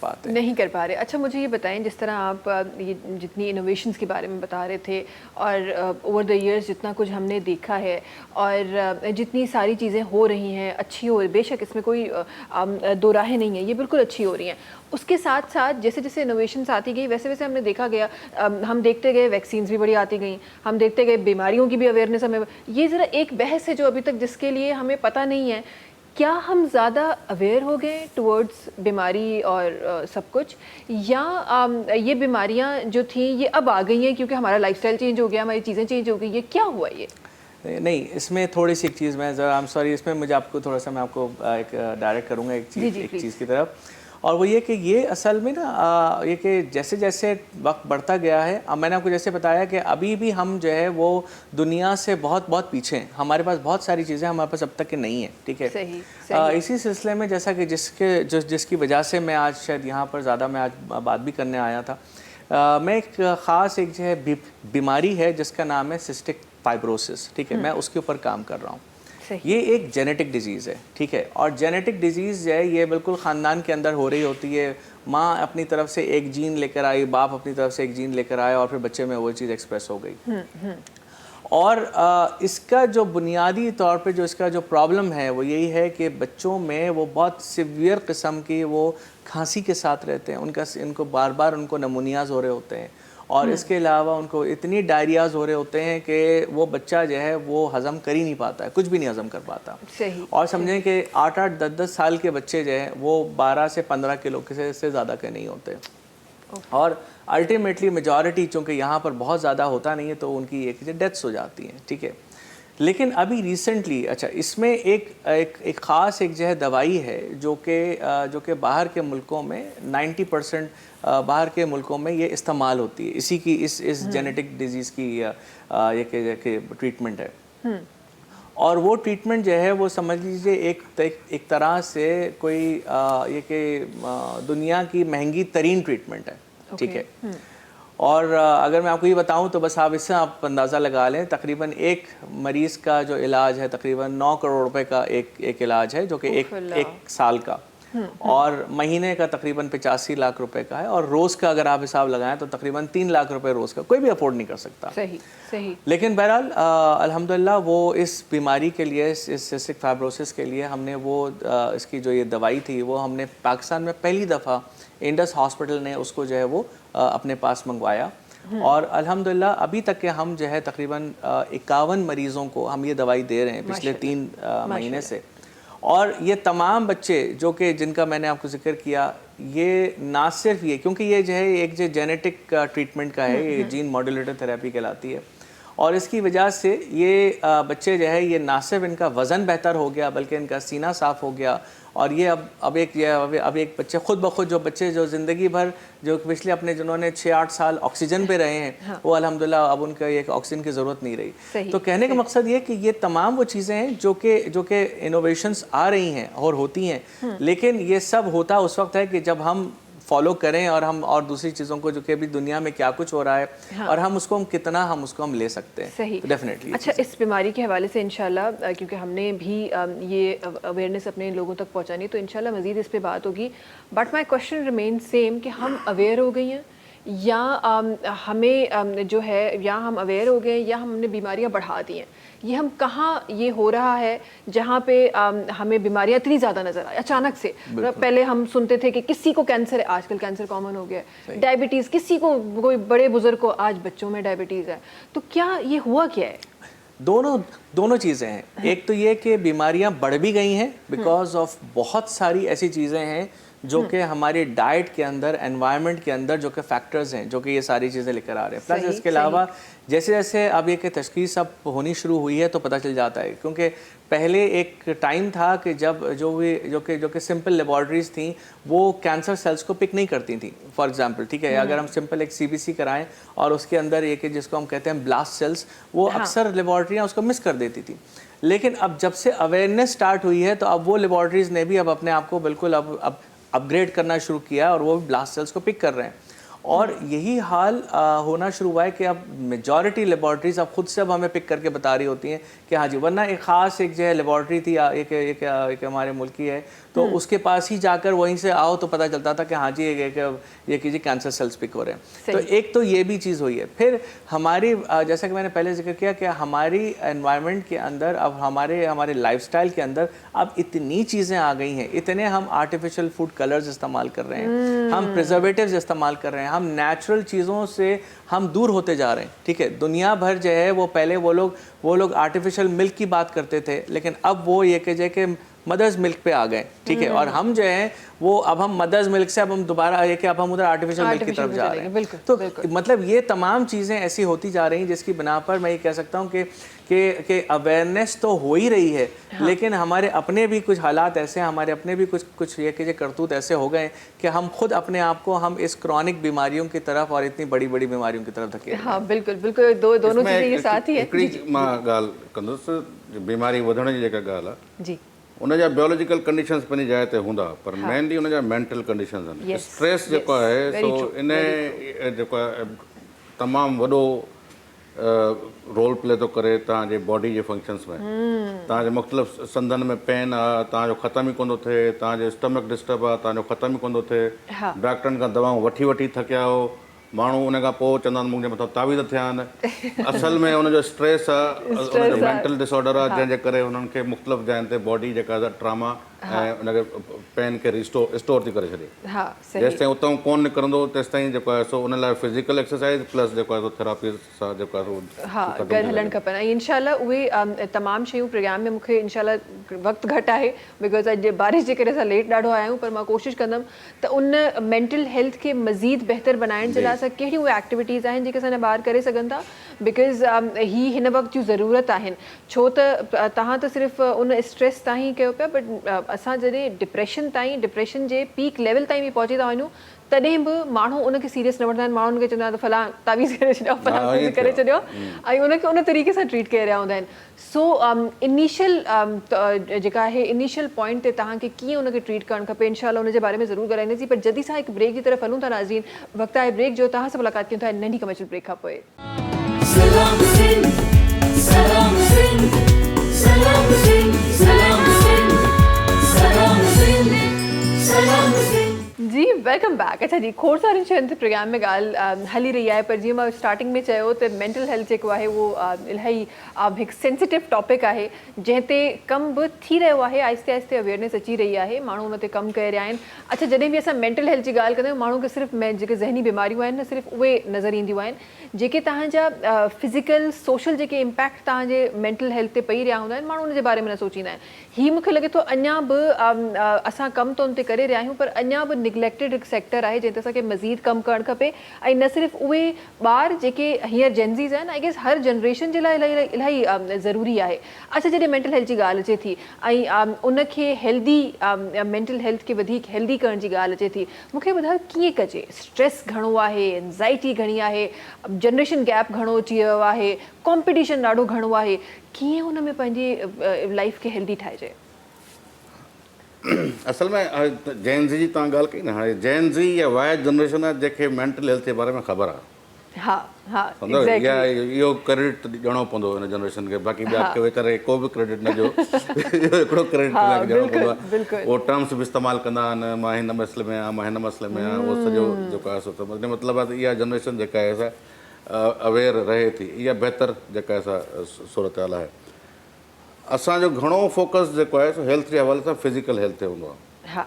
پا رہے. اچھا مجھے یہ بتائیں, جس طرح آپ یہ جتنی انوویشنز کے بارے میں بتا رہے تھے اور اوور دا ایئرس جتنا کچھ ہم نے دیکھا ہے اور جتنی ساری چیزیں ہو رہی ہیں اچھی ہو, بے شک اس میں کوئی دو راہیں نہیں ہیں, یہ بالکل اچھی ہو رہی ہیں. اس کے ساتھ ساتھ جیسے جیسے انوویشنز آتی گئی ویسے ویسے ہم نے دیکھا گیا, ہم دیکھتے گئے ویکسینز بھی بڑی آتی گئیں, ہم دیکھتے گئے بیماریوں کی بھی اویئرنیس ہمیں. یہ ذرا ایک بحث ہے جو ابھی تک جس کے لیے ہمیں پتہ نہیں ہے, کیا ہم زیادہ اویئر ہو گئے ٹورڈز بیماری اور سب کچھ, یا یہ بیماریاں جو تھیں یہ اب آ گئی ہیں کیونکہ ہمارا لائف اسٹائل چینج ہو گیا, ہماری چیزیں چینج ہو گئی, یہ کیا ہوا یہ؟ نہیں, اس میں تھوڑی سی ایک چیز میں ذرا I'm sorry, اس میں مجھے آپ کو تھوڑا سا میں آپ کو ایک ڈائریکٹ کروں گا ایک چیز کی طرف, اور وہ یہ کہ یہ اصل میں نا یہ کہ جیسے جیسے وقت بڑھتا گیا ہے, اب میں نے آپ کو جیسے بتایا کہ ابھی بھی ہم جو ہے وہ دنیا سے بہت بہت پیچھے ہیں, ہمارے پاس بہت ساری چیزیں ہمارے پاس اب تک کے نہیں ہیں. ٹھیک ہے, اسی سلسلے میں جیسا کہ جس کی وجہ سے میں آج شاید یہاں پر زیادہ میں آج بات بھی کرنے آیا تھا, میں ایک خاص ایک جو ہے بیماری ہے جس کا نام ہے سسٹک فائبروسس. ٹھیک ہے, میں اس کے اوپر کام کر رہا ہوں. یہ ایک جینیٹک ڈیزیز ہے. ٹھیک ہے, اور جینیٹک ڈیزیز جو ہے یہ بالکل خاندان کے اندر ہو رہی ہوتی ہے. ماں اپنی طرف سے ایک جین لے کر آئی, باپ اپنی طرف سے ایک جین لے کر آیا, اور پھر بچے میں وہ چیز ایکسپریس ہو گئی. اور اس کا جو بنیادی طور پہ جو اس کا جو پرابلم ہے وہ یہی ہے کہ بچوں میں وہ بہت سیویئر قسم کی وہ کھانسی کے ساتھ رہتے ہیں, ان کو بار بار ان کو نمونیاز ہو رہے ہوتے ہیں, اور اس کے علاوہ ان کو اتنی ڈائریاز ہو رہے ہوتے ہیں کہ وہ بچہ جو ہے وہ ہضم کر ہی نہیں پاتا ہے, کچھ بھی نہیں ہضم کر پاتا. اور سمجھیں کہ 8-8 10-10 سال کے بچے جو ہیں وہ 12 سے 15 کلو سے زیادہ کے نہیں ہوتے. اور الٹیمیٹلی میجورٹی چونکہ یہاں پر بہت زیادہ ہوتا نہیں ہے تو ان کی ایک ڈیتھس ہو جاتی ہیں. ٹھیک ہے, لیکن ابھی ریسنٹلی اچھا اس میں ایک خاص ایک جو ہے دوائی ہے جو کہ باہر کے ملکوں میں 90% باہر کے ملکوں میں یہ استعمال ہوتی ہے, اسی کی اس جینیٹک ڈیزیز کی یہ کہ ٹریٹمنٹ ہے. اور وہ ٹریٹمنٹ جو ہے وہ سمجھ لیجیے ایک طرح سے کوئی یہ کہ دنیا کی مہنگی ترین ٹریٹمنٹ ہے. ٹھیک ہے, اور اگر میں آپ کو یہ بتاؤں تو بس آپ اس سے آپ اندازہ لگا لیں, تقریباً ایک مریض کا جو علاج ہے تقریباً 9 کروڑ روپے کا ایک علاج ہے جو کہ ایک سال کا, اور مہینے کا تقریباً 85 لاکھ روپے کا ہے, اور روز کا اگر آپ حساب لگائیں تو تقریباً 3 لاکھ روپے روز کا, کوئی بھی افورڈ نہیں کر سکتا. صحیح. لیکن بہرحال الحمدللہ وہ اس بیماری کے لیے, اس سسٹک فائبروسس کے لیے ہم نے وہ اس کی جو یہ دوائی تھی وہ ہم نے پاکستان میں پہلی دفعہ انڈس ہاسپٹل نے اس کو جو ہے وہ اپنے پاس منگوایا, اور الحمدللہ ابھی تک کہ ہم جو ہے تقریباً 51 مریضوں کو ہم یہ دوائی دے رہے ہیں پچھلے 3 مہینے سے. اور یہ تمام بچے جو کہ جن کا میں نے آپ کو ذکر کیا, یہ نہ صرف یہ کیونکہ یہ جو ہے ایک جو جینیٹک ٹریٹمنٹ کا ہے, یہ جین ماڈولیٹر تھراپی کہلاتی ہے, اور اس کی وجہ سے یہ بچے جو ہے یہ نہ صرف ان کا وزن بہتر ہو گیا بلکہ ان کا سینہ صاف ہو گیا, اور یہ اب ایک بچے خود بخود جو بچے جو زندگی بھر جو پچھلے اپنے جنہوں نے 6-8 سال آکسیجن پہ رہے ہیں وہ الحمدللہ اب ان کا ایک آکسیجن کی ضرورت نہیں رہی. تو کہنے کا مقصد یہ کہ یہ تمام وہ چیزیں ہیں جو کہ انوویشنز آ رہی ہیں اور ہوتی ہیں, لیکن یہ سب ہوتا اس وقت ہے کہ جب ہم فالو کریں اور دوسری چیزوں کو جو کہ ابھی دنیا میں کیا کچھ ہو رہا ہے اور ہم اس کو لے سکتے ہیں. ڈیفینیٹلی. اچھا, اس بیماری کے حوالے سے انشاءاللہ کیونکہ ہم نے بھی یہ اویئرنیس اپنے لوگوں تک پہنچانی تو انشاءاللہ مزید اس پہ بات ہوگی, but my question remain same کہ ہم اویئر ہو گئی ہیں یا ہمیں جو ہے یا ہم اویئر ہو گئے یا ہم نے بیماریاں بڑھا دی ہیں. یہ ہم کہاں یہ ہو رہا ہے جہاں پہ ہمیں بیماریاں اتنی زیادہ نظر آئی اچانک سے. پہلے ہم سنتے تھے کہ کسی کو کینسر ہے, آج کل کینسر کامن ہو گیا ہے. ڈائبٹیز کسی کو, کوئی بڑے بزرگ کو, آج بچوں میں ڈائبٹیز ہے. تو کیا یہ ہوا کیا ہے؟ دونوں چیزیں ہیں. ایک تو یہ کہ بیماریاں بڑھ بھی گئی ہیں بیکاز آف بہت ساری ایسی چیزیں ہیں جو کہ ہماری ڈائٹ کے اندر, انوائرمنٹ کے اندر جو کہ فیکٹرز ہیں جو کہ یہ ساری چیزیں لے کر آ رہے ہیں. پلس اس کے علاوہ جیسے جیسے اب یہ کہ تشخیص اب ہونی شروع ہوئی ہے تو پتہ چل جاتا ہے, کیونکہ پہلے ایک ٹائم تھا کہ جب جو کہ سمپل لیبارٹریز تھیں وہ کینسر سیلز کو پک نہیں کرتی تھیں. فار ایگزامپل, ٹھیک ہے, اگر ہم سمپل ایک CBC کرائیں اور اس کے اندر یہ کہ جس کو ہم کہتے ہیں بلاسٹ سیلز, وہ اکثر لیبارٹریاں اس کو مس کر دیتی تھیں. لیکن اب جب سے اویئرنیس سٹارٹ ہوئی ہے تو اب وہ لیبارٹریز نے بھی اب اپنے آپ کو بالکل اب اپ گریڈ کرنا شروع کیا اور وہ بھی بلاسٹ سیلز کو پک کر رہے ہیں. اور یہی حال ہونا شروع ہوا ہے کہ اب میجورٹی لیبارٹریز اب خود سے اب ہمیں پک کر کے بتا رہی ہوتی ہیں کہ ہاں جی, ورنہ ایک خاص ایک جو ہے لیبارٹری تھی ایک ہمارے ملک کی ہے, تو اس کے پاس ہی جا کر وہیں سے آؤ تو پتہ چلتا تھا کہ ہاں جی یہ کہ جی کینسر سیلز پک ہو رہے ہیں. تو ایک تو یہ بھی چیز ہوئی ہے. پھر ہماری جیسا کہ میں نے پہلے ذکر کیا کہ ہماری انوائرمنٹ کے اندر اب ہمارے لائف سٹائل کے اندر اب اتنی چیزیں آ گئی ہیں, اتنے ہم آرٹیفیشل فوڈ کلرز استعمال کر رہے ہیں, ہم پریزرویٹیوز استعمال کر رہے ہیں, ہم نیچرل چیزوں سے ہم دور ہوتے جا رہے ہیں. ٹھیک ہے, دنیا بھر جو ہے وہ پہلے وہ لوگ آرٹیفیشل ملک کی بات کرتے تھے, لیکن اب وہ یہ کہ مدرز ملک پہ آ گئے. ٹھیک ہے, اور ہم جو ہیں وہ اب ہم مدرز ملک سے اب ہم دوبارہ یہ کہ اب ہم ادھر آرٹیفیشل ملک کی طرف جا رہے ہیں. تو مطلب یہ تمام چیزیں ایسی ہوتی جا رہی ہیں جس کی بنا پر میں یہ کہہ سکتا ہوں کہ اویئرنیس تو ہو ہی رہی ہے, لیکن ہمارے اپنے بھی کچھ حالات ایسے ہیں, ہمارے اپنے بھی کچھ یہ کہ کرتوت ایسے ہو گئے کہ ہم خود اپنے آپ کو ہم اس کرونک بیماریوں کی طرف اور اتنی بڑی بڑی بیماریوں کی طرف دھکیل. ہاں بالکل بالکل, دونوں چیزیں یہ ساتھ ہی हिकिड़ी मां ॻाल्हि कंदुसि, बीमारी वधण जी जेका ॻाल्हि आहे जी, उन जा बियोलॉजिकल कंडीशंस पंहिंजी जाइ ते हूंदा, पर मेनली उन जा मेंटल कंडीशंस आहिनि. स्ट्रेस जेको आहे सो इन जेको आहे तमामु वॾो रोल प्ले थो करे तव्हांजे बॉडी जे फंक्शन्स में. तव्हांजे मुख़्तलिफ़ संदनि में पेन आहे, तव्हांजो ख़तमु ई कोन थो थिए, तव्हांजो स्टमक डिस्टर्ब आहे, तव्हांजो ख़तमु ई कोन थो थिए, डॉक्टरनि खां दवाऊं वठी थकिया हो, माण्हू उन खां पोइ चवंदा आहिनि मुंहिंजे मथां तावीज़ थिया आहिनि. असल में उनजो स्ट्रेस आहे, उनजो मेंटल डिसऑर्डर आहे, जंहिंजे करे उन्हनि खे मुख़्तलिफ़ जॻहियुनि ते बॉडी जेका आहे ट्रामा ऐं उनखे पेन खे स्टोर थी करे छॾे. जेसि ताईं उतां कोन निकिरंदो तेसि ताईं जेको आहे सो उन लाइ फिज़िकल एक्सरसाइज़ प्लस जेको आहे सो थेरापी सां जेको आहे हा गॾु हलणु खपनि. ऐं इनशाला उहे तमामु शयूं प्रोग्राम में मूंखे इनशाला वक़्तु घटि आहे बिकॉज़ अॼु बारिश जे करे असां लेट ॾाढो आया आहियूं, पर मां कोशिशि कंदमि त उन मेंटल हेल्थ खे मज़ीद बहितर बनाइण जे लाइ असां कहिड़ियूं उहे एक्टिविटीज़ आहिनि जेके असांजा ॿार करे सघनि था, बिकॉज़ ही हिन वक़्तु जूं ज़रूरत आहिनि. छो त तव्हां त सिर्फ़ु उन स्ट्रेस ताईं कयो पिया, बट असां जॾहिं डिप्रेशन जे पीक लेवल ताईं बि पहुची था वञूं तॾहिं बि माण्हू उनखे सीरियस न वठंदा आहिनि. माण्हू उनखे चवंदा आहिनि फलां तावीज़ करे छॾियो, फलां कुझु करे छॾियो, ऐं उनखे उन तरीक़े सां ट्रीट करे रहिया हूंदा आहिनि. सो इनिशियल जेका आहे इनिशियल पॉइंट ते तव्हांखे कीअं उनखे ट्रीट करणु खपे, इनशाला उनजे बारे में ज़रूरु ॻाल्हाईंदासीं. पर जल्दी सां हिकु ब्रेक जी तरफ़ हलूं था नाज़रीन. वक़्तु आहे ब्रेक जो. तव्हां सां मुलाक़ात कयूं था नंढी कमर्शियल ब्रेक खां पोइ. सलाम सिंध सलाम सिंध सलाम सिंध सलाम सिंध सलाम सिंध सलाम सिंध. जी वेलकम बैक. अच्छा जी, खोड़ सारी शयुनि ते प्रोग्राम में ॻाल्हि हली रही आहे, पर जीअं मां स्टार्टिंग में चयो त मेंटल हेल्थ जेको आहे उहो इलाही हिकु सेंसिटिव टॉपिक आहे जंहिं ते कमु बि थी रहियो आहे. आहिस्ते आहिस्ते अवेयरनेस अची रही आहे, माण्हू उन ते कमु करे रहिया आहिनि. अच्छा, जॾहिं बि असां मेंटल हेल्थ जी ॻाल्हि कंदा आहियूं माण्हू खे सिर्फ़ु जेके ज़हनी बीमारियूं आहिनि न सिर्फ़ु उहे नज़र ईंदियूं आहिनि, जेके तव्हांजा फिज़िकल सोशल जेके इम्पैक्ट तव्हांजे मेंटल हेल्थ ते पई रहिया हूंदा आहिनि, माण्हू उन जे बारे में न सोचींदा आहिनि. हीअ मूंखे लॻे थो अञा बि असां कमु त उन ते करे रहिया आहियूं, पर अञा बि निगलेक्टेड हिकु सेक्टर आहे जंहिं ते असांखे मज़ीद कमु करणु खपे. ऐं न सिर्फ़ु उहे ॿार जेके हींअर जेनज़ीज़ आहिनि, आई गेस हर जनरेशन जे लाइ इलाही ज़रूरी आहे. अच्छा, जॾहिं मेंटल हेल्थ जी ॻाल्हि अचे थी ऐं उनखे हेल्दी मेंटल हेल्थ खे वधीक हेल्दी करण जी ॻाल्हि अचे थी, मूंखे ॿुधायो कीअं कजे. स्ट्रेस घणो आहे, एंज़ाइटी घणी आहे, जनरेशन गैप घणो अची वियो आहे, कॉम्पिटिशन ॾाढो घणो आहे, कीअं हुन में पंहिंजी लाइफ खे हेल्दी ठाहिजे. असल में जैन ज़ी जी तव्हां ॻाल्हि कई न, हाणे जैन ज़ी या वाइट जनरेशन आहे जंहिंखे मेंटल हेल्थ जे बारे में ख़बर आहे. हा हा सम्झो इहा इहो क्रेडिट ॾियणो पवंदो हिन जनरेशन खे बाक़ी ॿिया के वेचारे को बि क्रेडिट न ॾियो इहो हिकिड़ो क्रेडिट ॾियणो पवंदो आहे उहो टर्म्स बि इस्तेमालु कंदा आहिनि मां हिन मसइले में आहियां मां हिन मसइले में आहियां उहो सॼो जेको आहे सो त मतिलबु आहे त इहा जनरेशन जेका आहे सा अवेयर रहे थी इहा बहितर जेका सा सूरत हाल आहे असांजो घणो फोकस जेको आहे सो हेल्थ जे हवाले सां फिज़िकल हेल्थ ते हूंदो आहे हा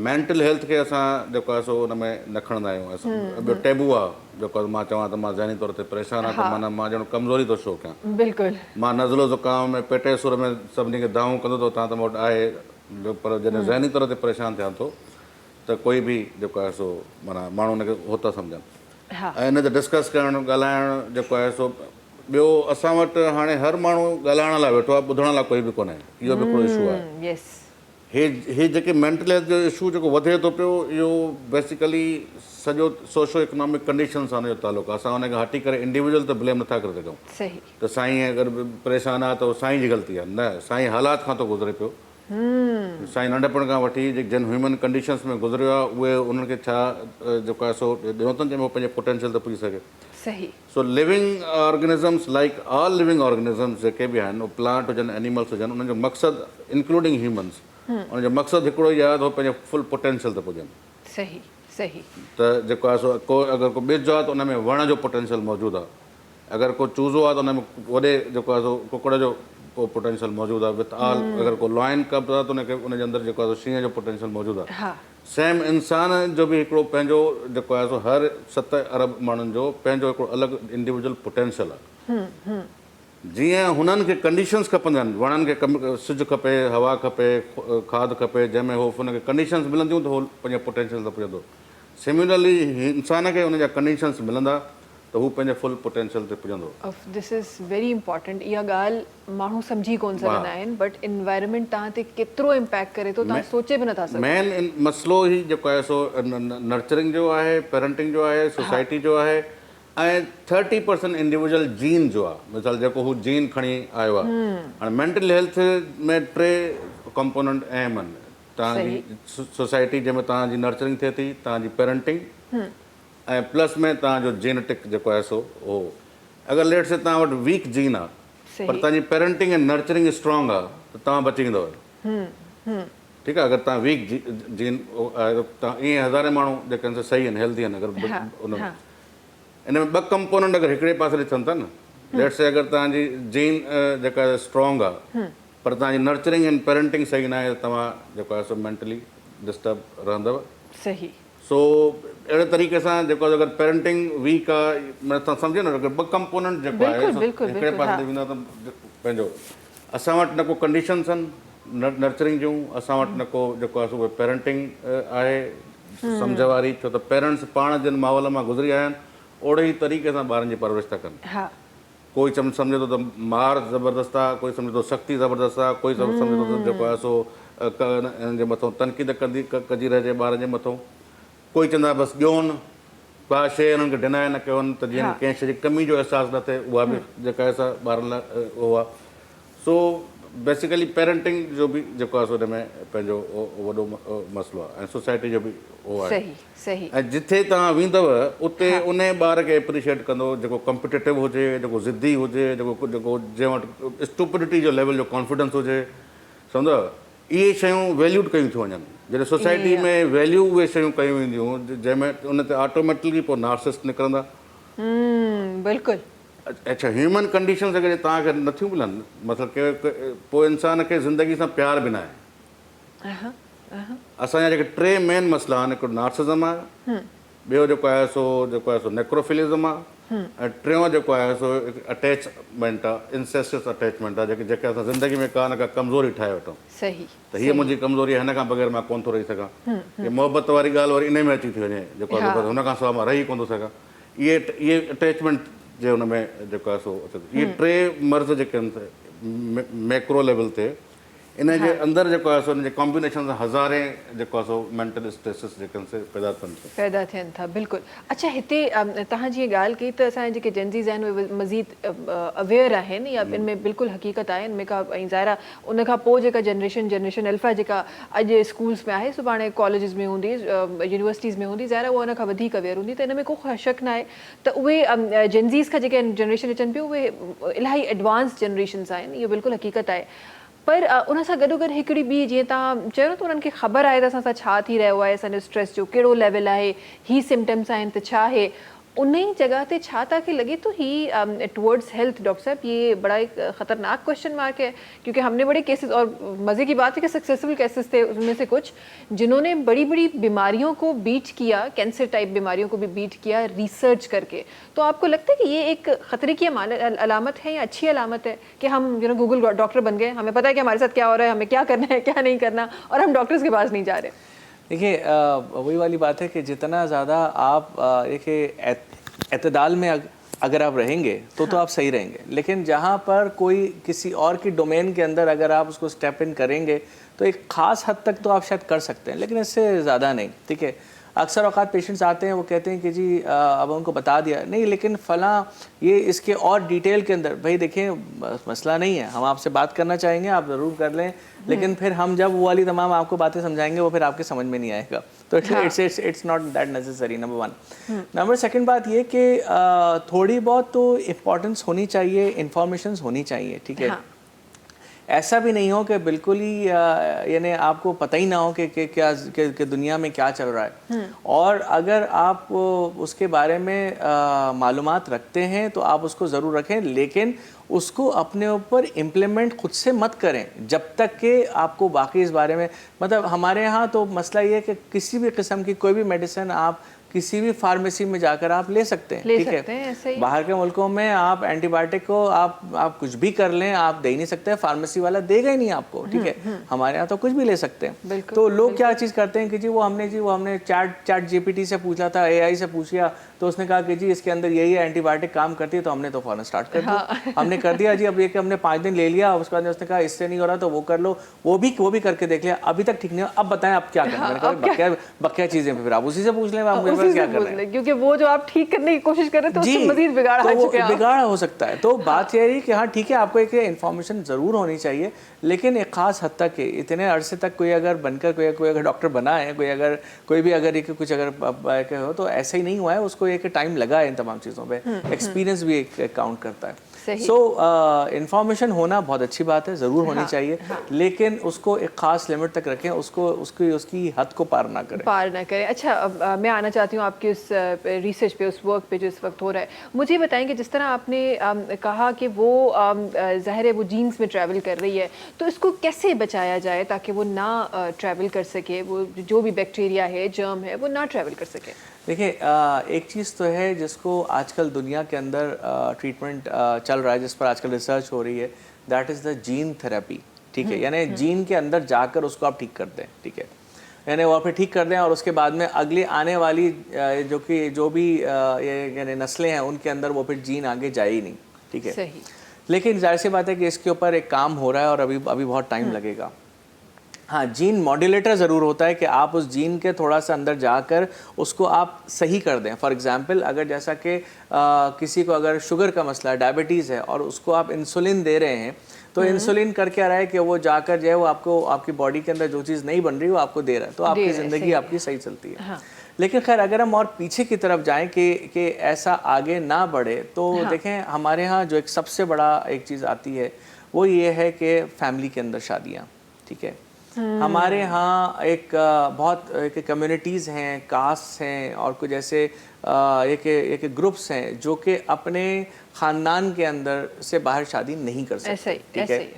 मेंटल हेल्थ खे असां जेको आहे सो हुन में न खणंदा आहियूं असां ॿियो टेबू आहे जेको आहे मां चवां त मां ज़हनी तौर ते परेशान आहियां त माना मां ॼण कमज़ोरी थो शो कयां बिल्कुलु मां नज़लो ज़ुकाम में पेट जे सूर में सभिनी खे दाऊं कंदो थो तव्हां त मूं वटि आहे पर जॾहिं ज़हनी तौर ते परेशान थियां थो त कोई बि जेको आहे सो माना माण्हू हुनखे हो था सम्झनि ऐं हिन ते डिस्कस करणु ॻाल्हाइणु जेको आहे सो ॿियो असां वटि हाणे हर माण्हू ॻाल्हाइण लाइ वेठो आहे ॿुधण लाइ कोई बि कोन्हे इहो बि हिकिड़ो इशू आहे यस हे जेके मेंटल हेल्थ जो इशू जेको वधे थो पियो इहो बेसिकली सॼो सोशो इकोनॉमिक कंडीशन सां हुनजो तालुक़ु आहे असां हुनखे हटी करे इंडिविजुअल त ब्लेम नथा करे सघूं सही त साईं अगरि परेशान आहे त उहो साईं जी ग़लती आहे न साईं हालात खां थो गुज़रे पियो साईं नंढपण खां वठी जेके जिन ह्यूमन कंडीशन्स में गुज़रियो आहे उहे उन्हनि खे छा जेको आहे सो ॾिनो अथनि जंहिंमें पंहिंजे पोटेंशियल थो पुॼी सघे सही सो living organisms like all living organisms जेके बि आहिनि उहे प्लांट हुजनि एनिमल्स हुजनि उन्हनि जो मक़सदु इंक्लूडिंग ह्यूमन्स उनजो मक़सदु हिकिड़ो ई आहे त उहो पंहिंजे फुल पोटेंशियल ते पुॼनि सही सही त जेको आहे सो को अगरि को ॿिज आहे त उन में वण जो पोटेंशियल मौजूदु आहे अगरि को चूज़ो आहे त उन में वॾे जेको आहे सो कुकड़ जो को पोटेंशियल मौजूदु आहे विथ आल अगरि को लॉइन कप आहे त उनखे उनजे अंदरि जेको आहे शींहं जो पोटेंशियल मौजूदु आहे हा सेम इंसान जो बि हिकिड़ो पंहिंजो जेको आहे सो हर 7 अरब माण्हुनि जो पंहिंजो हिकिड़ो अलॻि इंडिविजुअल पोटेंशियल आहे जीअं हुननि खे कंडीशन्स खपंदा आहिनि वणनि खे सिज खपे हवा खपे खाद खपे जंहिंमें उहो हुनखे कंडीशन्स मिलंदियूं त उहो पंहिंजे पोटेंशियल ते पुॼंदो सिमिलरली इंसान खे हुनजा कंडीशन्स मिलंदा त हू पंहिंजे फुल पोटेंशियल ते पुॼंदो दिस इज़ वेरी इम्पॉर्टेंट इहा ॻाल्हि माण्हू सम्झी कोन सघंदा आहिनि बट इन्वायरमेंट तव्हां ते केतिरो इम्पैक्ट करे थो तव्हां सोचे बि नथा सघो मेन मसइलो ई जेको आहे सो नर्चरिंग जो आहे पेरेंटिंग जो आहे सोसाइटी जो आहे ऐं 30% इंडिविजुअल जीन जो आहे मिसाल जेको हू जीन खणी आयो आहे हाणे मेंटल हेल्थ में 3 कंपोनेंट अहम आहिनि तव्हांजी सोसाइटी जंहिंमें तव्हांजी नर्चरिंग थिए थी तव्हांजी पेरेंटिंग ऐं प्लस में तव्हांजो जेनेटिक जेको आहे सो उहो अगरि लेट से तव्हां वटि वीक जीन आहे पर तव्हांजी पेरेंटिंग ऐं नर्चरिंग स्ट्रॉन्ग आहे त तव्हां बची वेंदव ठीकु आहे अगरि तव्हां वीक जीन आहे त तव्हां ईअं हज़ारे माण्हू जेके आहिनि सही आहिनि हेल्दी आहिनि अगरि उन इन में 2 कंपोनेंट अगरि हिकिड़े पासे ॾे थियनि था न लेट से अगरि तव्हांजी जीन जेका स्ट्रॉन्ग आहे पर तव्हांजी नर्चरिंग एंड पेरेंटिंग सही न आहे त तव्हां जेको आहे सो मेंटली डिस्टर्ब रहंदव सही सो अहिड़े तरीक़े सां जेको अगरि पेरेंटिंग वीक आहे मतिलबु तव्हां सम्झो न अगरि 2 कंपोनेंट जेको आहे हिकिड़े पासे ते वेंदा त पंहिंजो असां वटि न को कंडीशन्स आहिनि नर्चरिंग जूं असां वटि न को जेको आहे सो पेरेंटिंग आहे सम्झ वारी छो त पेरेंट्स पाण जिन माहौल मां गुज़री आया आहिनि ओड़े ई तरीक़े सां ॿारनि जी परवरिश था कनि कोई सम्झे थो त मार ज़बरदस्त आहे कोई सम्झे थो सख़्ती ज़बरदस्त आहे कोई सम्झे थो त जेको आहे सो हिन जे मथां तनक़ीद कजी रहिजे ॿारनि जे मथां कोई चवंदा बसि ॾियोनि का शइ हुननि खे डिनाए न कयोनि त जीअं कंहिं शइ जी कमी जो अहसासु न थिए उहा बि जेका आहे सा ॿारनि लाइ उहो आहे सो बेसिकली पेरेंटिंग जो बि जेको आहे सो हिन में पंहिंजो वॾो मसइलो आहे ऐं सोसाइटी जो बि उहो आहे ऐं जिथे तव्हां वेंदव उते उन ॿार खे एप्रिशिएट कंदो जेको कॉम्पिटेटिव हुजे जेको ज़िद्दी हुजे जेको जंहिं वटि स्टुपिडिटी जो लेवल जो कॉन्फिडेंस हुजे सम्झो इहे शयूं वैल्यूड कयूं थियूं वञनि जॾहिं सोसाइटी में वैल्यू उहे शयूं कयूं वेंदियूं जंहिंमें उन ते ऑटोमेटिकली पोइ नार्सिस्ट निकिरंदा बिल्कुलु अच्छा ह्यूमन कंडीशन्स अगरि तव्हांखे नथियूं मिलनि मतिलबु के पोइ इंसान खे ज़िंदगी सां प्यार बि न आहे असांजा जेके 3 मेन मसइला आहिनि हिकिड़ो नार्सिज़म आहे ॿियो जेको आहे सो नेक्रोफिलिज़म आहे ऐं टियों जेको आहे सो अटैचमेंट आहे इंसेस्टस अटैचमेंट आहे जेके असां ज़िंदगी में का न का कमज़ोरी ठाहे वठूं त हीअ मुंहिंजी कमज़ोरी आहे हिन खां बग़ैर मां कोन थो रही सघां इहा मोहबत वारी ॻाल्हि वरी इन में अची थी वञे जेको आहे हुन खां सवाइ मां रही कोन थो सघां इहे अटैचमेंट जे हुन में जेको आहे सो इहे 3 मर्ज़ जेके आहिनि मैक्रो लेवल ते इन जे अंदरि जेको आहे सो हुन जे कॉम्बिनेशन सां हज़ारे जेको आहे सो मेंटल स्ट्रेसिस जेके आहिनि से पैदा थियनि थियूं। पैदा थियनि था, बिल्कुलु। अच्छा, हिते तव्हां जीअं ॻाल्हि कई त असांजे जेके जेंज़ीज़ आहिनि उहे मज़ीद अवेयर आहिनि या इन में बिल्कुलु हक़ीक़त आहे इन में का, ऐं ज़ाहिर आहे उन खां पोइ जेका जनरेशन अल्फ़ा जेका अॼु स्कूल्स में आहे सुभाणे कॉलेजिस में हूंदी, यूनिवर्सिटीज़ में हूंदी, ज़ाहिर आहे उहा उन खां वधीक अवेयर हूंदी, त इन में को शक न आहे त उहे जेंज़ीज़ खां जेके जनरेशन अचनि पियूं उहे इलाही एडवांस जनरेशन्स आहिनि, इहो बिल्कुलु हक़ीक़त आहे। पर उन सां गॾोगॾु हिकिड़ी ॿी, जीअं तव्हां चयो न त उन्हनि खे ख़बर आहे त असां सां छा थी रहियो आहे, असांजो स्ट्रेस जो कहिड़ो लेवल आहे, ही सिम्टम्स आहिनि त छा आहे, उन ई जगह ते छा तव्हांखे लॻे थो ही टुवर्ड्स हेल्थ, डॉक्टर साहब ये बड़ा एक ख़तरनाक क्वेश्चन मार्क है, क्योंकि हमने बड़े केसेस, और मज़े की बात है कि सक्सेसफुल केसेस थे उनमें से कुछ जिन्होंने बड़ी बड़ी बीमारियों को बीट किया, कैंसर टाइप बीमारियों को भी बीट किया रिसर्च करके। तो आपको लगता है कि ये एक ख़तरे की अलामत है या अच्छी अलामत है कि हम गूगल डॉक्टर बन गए, हमें पता है कि हमारे साथ क्या हो रहा है, हमें क्या करना है क्या नहीं करना, और हम डॉक्टर्स के पास नहीं जा रहे? देखिए वही वाली बात है कि जितना ज़्यादा आप देखिए एतदाल में अगर आप रहेंगे तो आप सही रहेंगे, लेकिन जहाँ पर कोई किसी और की डोमेन के अंदर अगर आप उसको स्टेप इन करेंगे तो एक ख़ास हद तक तो आप शायद कर सकते हैं, लेकिन इससे ज़्यादा नहीं। ठीक है, अक्सर औक़ात पेशेंट्स आते हैं वो कहते हैं कि जी अब उनको बता दिया नहीं, लेकिन फ़लाँ ये इसके और डिटेल के अंदर, भाई देखिए मसला नहीं है, हम आपसे बात करना चाहेंगे आप ज़रूर कर लें, लेकिन फिर हम जब वो वाली तमाम आपको बातें समझाएंगे वो फिर आपके समझ में नहीं आएगा, तो it's not that necessary, number one. Number second बात ये कि थोड़ी बहुत तो इम्पोर्टेंस होनी चाहिए, इंफॉर्मेशन होनी चाहिए। ठीक है, ऐसा भी नहीं हो कि बिल्कुल ही यानी आपको पता ही ना हो कि क्या कि दुनिया में क्या चल रहा है, और अगर आप उसके बारे में मालूमात रखते हैं तो आप उसको ज़रूर रखें, लेकिन उसको अपने ऊपर इम्प्लीमेंट खुद से मत करें जब तक कि आपको बाकी इस बारे में, मतलब हमारे यहाँ तो मसला ये है कि किसी भी किस्म की कोई भी मेडिसिन आप किसी भी फार्मेसी में जाकर आप ले सकते हैं। ठीक है, बाहर के मुल्कों में आप एंटीबायोटिक को आप कुछ भी कर लें, आप दे ही नहीं सकते, फार्मेसी वाला देगा ही नहीं आपको। ठीक है, हमारे यहाँ तो कुछ भी ले सकते हैं। तो लोग क्या चीज़ करते हैं कि जी वो हमने चैट जीपीटी से पूछा था, AI से पूछ लिया, तो उसने कहा कि जी इसके अंदर यही एंटीबायोटिक काम करती है, तो हमने तो फौरन स्टार्ट कर दिया। हमने कर दिया जी, अब ये कि हमने 5 दिन ले लिया, उसके बाद उसने कहा इससे नहीं हो रहा तो वो कर लो, वो भी करके देख लिया, अभी तक ठीक नहीं हो, अब बताएं आप क्या करना है। मैंने कहा बक्या चीज़ें, फिर आप उसी से पूछ लें क्या करना है, क्योंकि वो जो आप ठीक करने की कोशिश कर रहे हैं तो उससे मजीद बिगाड़ आ चुके हैं, बिगाड़ हो सकता है। तो बात यह है कि हाँ ठीक है, आपको एक इन्फॉर्मेशन ज़रूर होनी चाहिए, लेकिन एक ख़ास हद तक के इतने अरसे तक कोई अगर बनकर कोई अगर डॉक्टर बना है, कोई भी अगर कुछ अगर हो तो ऐसा ही नहीं हुआ है, उसको एक टाइम लगा है इन तमाम चीज़ों पे, एक्सपीरियंस भी एक काउंट करता है। सो इन्फॉर्मेशन होना बहुत अच्छी बात है, ज़रूर होनी चाहिए, लेकिन उसको एक ख़ास लिमिट तक रखें, उसकी हद को पार ना करें। अच्छा, मैं आना चाहती हूँ आपकी उस रिसर्च पे, उस वर्क पे जो इस वक्त हो रहा है। मुझे बताएंगे, जिस तरह आपने कहा कि वो ज़ाहिर है वो जीन्स में ट्रैवल कर रही है, तो इसको कैसे बचाया जाए ताकि वो ना ट्रैवल कर सके, वो जो भी बैक्टीरिया है, जर्म है, वो ना ट्रैवल कर सके? देखिए एक चीज़ तो है जिसको आजकल दुनिया के अंदर ट्रीटमेंट चल रहा है, जिस पर आजकल रिसर्च हो रही है, that is the jean therapy. ठीक है, यानी जीन के अंदर जाकर उसको आप ठीक कर दें। ठीक है, यानी वहाँ पे ठीक कर दें, और उसके बाद में अगली आने वाली जो भी यानी नस्लें हैं उनके अंदर वो फिर जीन आगे जाए ही नहीं। ठीक है, सही। लेकिन जाहिर सी बात है कि इसके ऊपर एक काम हो रहा है और अभी बहुत टाइम लगेगा। हाँ, जीन मॉड्यूलेटर ज़रूर होता है कि आप उस जीन के थोड़ा सा अंदर जाकर उसको आप सही कर दें। फॉर एग्जांपल, अगर जैसा कि किसी को अगर शुगर का मसला है, डायबिटीज़ है, और उसको आप इंसुलिन दे रहे हैं, तो इंसुलिन कर क्या रहा है कि वो जाकर जो है वो आपको आपकी बॉडी के अंदर जो चीज़ नहीं बन रही वो आपको दे रहा है, तो आपकी ज़िंदगी आपकी सही चलती है। लेकिन खैर अगर हम और पीछे की तरफ जाएं कि ऐसा आगे ना बढ़े, तो देखें हमारे यहाँ जो एक सबसे बड़ा एक चीज़ आती है वो ये है कि फैमिली के अंदर शादियाँ। ठीक है, हमारे यहाँ एक बहुत एक कम्युनिटीज़ हैं, कास्ट हैं, और कुछ ऐसे एक ग्रुप्स हैं जो कि अपने ख़ानदान के अंदर से बाहर शादी नहीं कर सकते। ठीक है,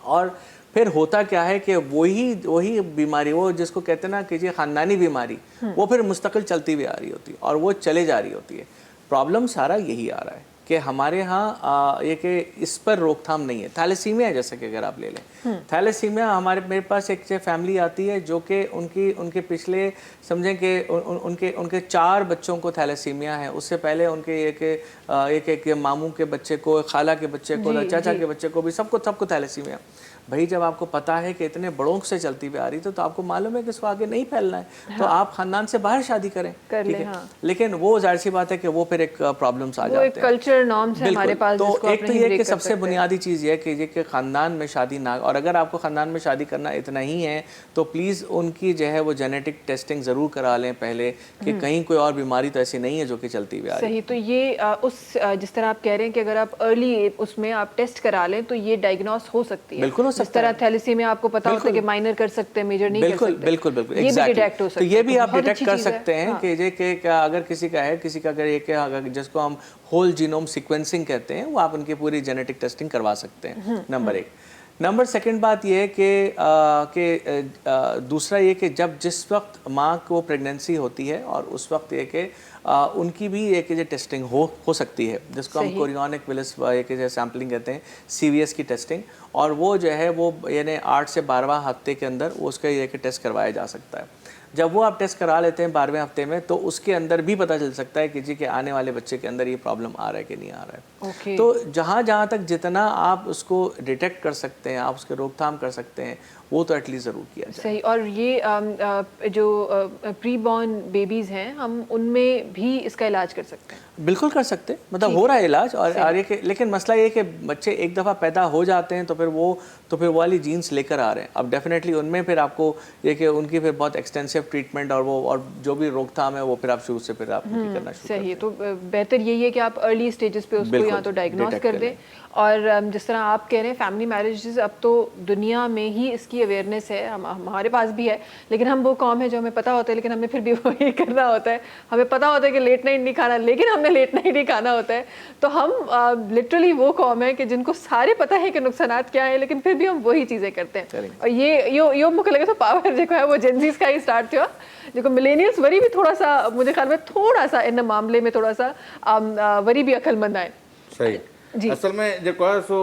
और फिर होता क्या है कि वही बीमारी, वो जिसको कहते हैं ना कि ये ख़ानदानी बीमारी, वो फिर मुस्तकिल चलती हुई आ रही होती है और वो चले जा रही होती है। प्रॉब्लम सारा यही आ रहा है कि हमारे यहाँ ये कि इस पर रोकथाम नहीं है। थैलेसीमिया जैसे कि अगर आप ले लें, थैलेसीमिया मेरे पास एक फैमिली आती है जो कि उनके पिछले समझें कि उनके 4 बच्चों को थैलेसीमिया है। उससे पहले उनके एक मामू के बच्चे को, खाला के बच्चे को, चाचा के बच्चे को भी सबको थैलेसीमिया। भाई जब आपको पता है कि इतने बड़ों से चलती हुई आ रही तो आपको मालूम है कि इसको आगे नहीं फैलना है, तो आप खानदान से बाहर शादी करें, ठीक है। लेकिन वो जाहिर सी बात है कि वो फिर एक प्रॉब्लम्स आ जाते हैं, कल्चर नॉर्म्स है हमारे पास। तो एक तो ये कि सबसे बुनियादी चीज़ ये है कि खानदान में शादी ना, और अगर आपको खानदान में शादी करना इतना ही है तो प्लीज़ उनकी जो है वो जेनेटिक टेस्टिंग ज़रूर करा लें पहले, कि कहीं कोई और बीमारी तो ऐसी नहीं है जो कि चलती हुई आ रही है। सही, तो ये जिस तरह आप कह रहे हैं कि अगर आप अर्ली उसमें आप टेस्ट करा लें तो ये डायग्नोस हो सकती है। बिल्कुल हो सकता है। जिस तरह थैलेसीमिया आपको पता होता है कि माइनर कर सकते हैं, मेजर नहीं कर सकते। बिल्कुल बिल्कुल ये भी डिटेक्ट हो तो सकता है। ये भी आप डिटेक्ट कर सकते हैं कि अगर किसी का है, किसी का अगर ये कि अगर जिसको हम होल जीनोम सीक्वेंसिंग कहते हैं, वो आप उनकी पूरी जेनेटिक टेस्टिंग करवा सकते हैं, नंबर 1। नंबर 2 बात ये है कि दूसरा ये कि जिस वक्त माँ को प्रेगनेंसी होती है और उस वक्त ये कि उनकी भी एक जो टेस्टिंग हो सकती है, जिसको हम कोरियोनिक विलिस एक जो सैम्पलिंग कहते हैं, CVS की टेस्टिंग, और वो जो है वो यानी 8 से 12वां हफ्ते के अंदर वो उसका ये कि टेस्ट करवाया जा सकता है। जब वो आप टेस्ट करा लेते हैं 12वें हफ्ते में, तो उसके अंदर भी पता चल सकता है कि जी के आने वाले बच्चे के अंदर ये प्रॉब्लम आ रहा है कि नहीं आ रहा है। तो जहाँ तक जितना आप उसको डिटेक्ट कर सकते हैं, आप उसके रोकथाम कर सकते हैं, वो तो एटलीस्ट ज़रूर किया जाए। सही, और ये जो प्री बॉर्न बेबीज़ हैं, हम उनमें भी इसका इलाज कर सकते हैं? बिल्कुल कर सकते हैं, मतलब हो रहा है इलाज। और ये लेकिन मसला ये कि बच्चे एक दफ़ा पैदा हो जाते हैं तो फिर वो वाली जीन्स लेकर आ रहे हैं। अब डेफिनेटली उनमें फिर आपको ये कि उनकी फिर बहुत एक्सटेंसिव ट्रीटमेंट और जो भी रोकथाम है वो फिर आप शुरू से फिर आप करना शुरू। सही है, तो बेहतर यही है कि आप अर्ली स्टेजेस पे उसको या तो डायग्नोस कर दें। और जिस तरह आप कह रहे हैं फैमिली मैरिजेस, अब तो दुनिया में ही इसकी अवेयरनेस है, हमारे पास भी है, लेकिन हम वो कौम है जो हमें पता होता है लेकिन हमें फिर भी वही करना होता है। हमें पता होता है कि लेट नाइट नहीं खाना, लेकिन हमने लेट नाइट ही खाना होता है। तो हम लिटरली वो कौम है कि जिनको सारे पता है कि नुकसानात क्या है, लेकिन फिर भी हम वही चीज़ें करते हैं। और ये मूंखे लगे तो पावर जो है वो जेनजीस का ही स्टार्ट थियो, जो मिलेनियल्स वरी भी थोड़ा सा मुझे ख्याल में थोड़ा सा इन मामले में थोड़ा सा वरी भी अकलमंद आहिनि। सही जी। असल में जो है सो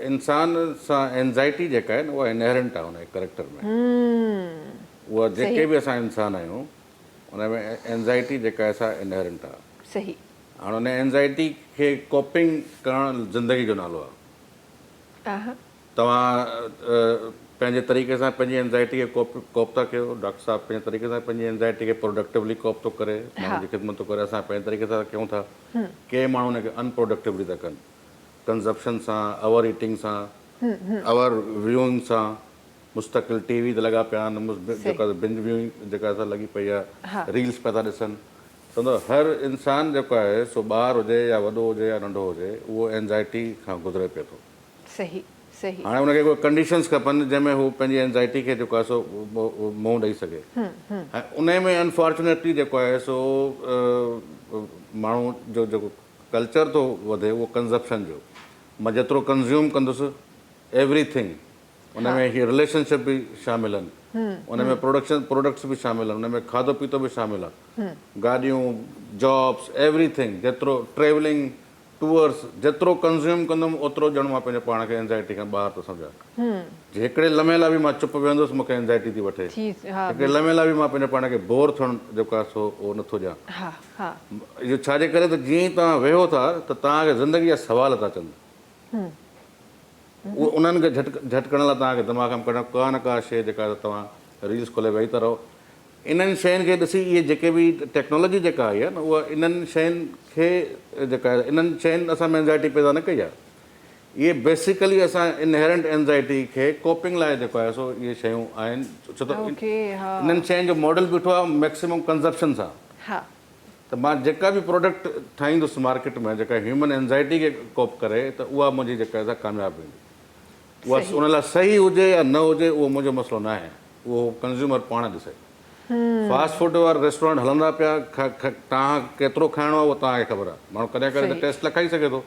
इंसान सां एंजाइटी जेका है न उहा इनहेरेंट आहे हुन करेक्टर में। उहा जेके भी असां इंसान आहियूं उन में एंजाइटी जेका आहे सा इनहेरेंट आहे। सही। हाणे उन एंजाइटी खे कोपिंग करण ज़िंदगी जो नालो आहे। तव्हां पंहिंजे तरीक़े सां पंहिंजी एंजाइटी खे कोप था कयो। डॉक्टर साहब पंहिंजे तरीक़े सां पंहिंजी एंजाइटी खे प्रोडक्टिवली कोप थो करे, माण्हुनि जी ख़िदमत थो करे। असां पंहिंजे तरीक़े सां कयूं था। के माण्हू हुनखे अनप्रोडक्टिवली था कनि, कंज़प्शन सां, ओवर ईटिंग सां, ओवर व्यूइंग सां, मुस्तक़िल TV ते लॻा पिया आहिनि, जेका बिंज व्यूइंग जेका असां लॻी पई आहे, रील्स पिया था ॾिसनि। सम्झो हर इंसान जेको आहे सो ॿार हुजे या वॾो हुजे या नंढो हुजे, उहो एंजाइटी खां गुज़रे पियो थो। सही सही। हाणे हुनखे कोई कंडीशंस खपनि जंहिंमें हू पंहिंजी एंजाइटी खे जेको आहे सो मुंहुं ॾेई सघे। ऐं उन में अनफॉर्चुनेटली जेको आहे सो माण्हू जो जेको कल्चर थो वधे उहो कंज़प्शन जो। मां जेतिरो कंज़्यूम कंदुसि एवरीथिंग, उन में हीअ रिलेशनशिप बि शामिल आहिनि, उन में प्रोडक्ट्स बि शामिल आहिनि, उन में खाधो पीतो बि शामिल आहे, गाॾियूं, जॉब्स, एवरीथिंग। जेतिरो ट्रेवलिंग, टूअर्स, जेतिरो कंज़्यूम कंदुमि ओतिरो ॼण मां पंहिंजे पाण खे एंजाइटी खां ॿाहिरि थो सम्झां। हिकिड़े लम्हे लाइ बि मां चुप वेहंदुसि, मूंखे एंजाइटी थी वठे। हिकिड़े लम्हे लाइ बि मां पंहिंजे पाण खे बोर थियणु जेको आहे सो उहो नथो ॾियां। इहो छाजे करे? त जीअं ई तव्हां वेहो था त तव्हांखे ज़िंदगीअ जा सवाल था अचनि। उहो उन्हनि खे झटकण लाइ तव्हांखे दिमाग़ में कढणु का न का शइ जेका तव्हां रील्स खोले वेही था रहो। इन्हनि शयुनि खे ॾिसी इहे जेके बि टेक्नोलॉजी जेका आई आहे न, उहा इन्हनि शयुनि खे जेका आहे, इन्हनि शयुनि असां में एंजाइटी पैदा न कई आहे। इहे बेसिकली असां इनहेरेंट एंजाइटी खे कोपिंग लाइ जेको आहे सो इहे शयूं आहिनि। छो त इन्हनि शयुनि जो मॉडल बीठो आहे मैक्सिमम कंज़प्शन सां। त मां जेका बि प्रोडक्ट ठाहींदुसि मार्केट में जेका ह्यूमन एंजाइटी खे कोप करे, त उहा मुंहिंजी जेका आहे कामयाबु वेंदी। उहा उन लाइ सही हुजे या न हुजे उहो मुंहिंजो मसइलो न आहे, उहो कंज़्यूमर पाण ॾिसे। फास्ट फूड वारा रेस्टोरेंट हलंदा पिया, तव्हां केतिरो खाइणो आहे उहो तव्हांखे ख़बर आहे। माण्हू कॾहिं कॾहिं त टेस्ट लखाई सघे थो,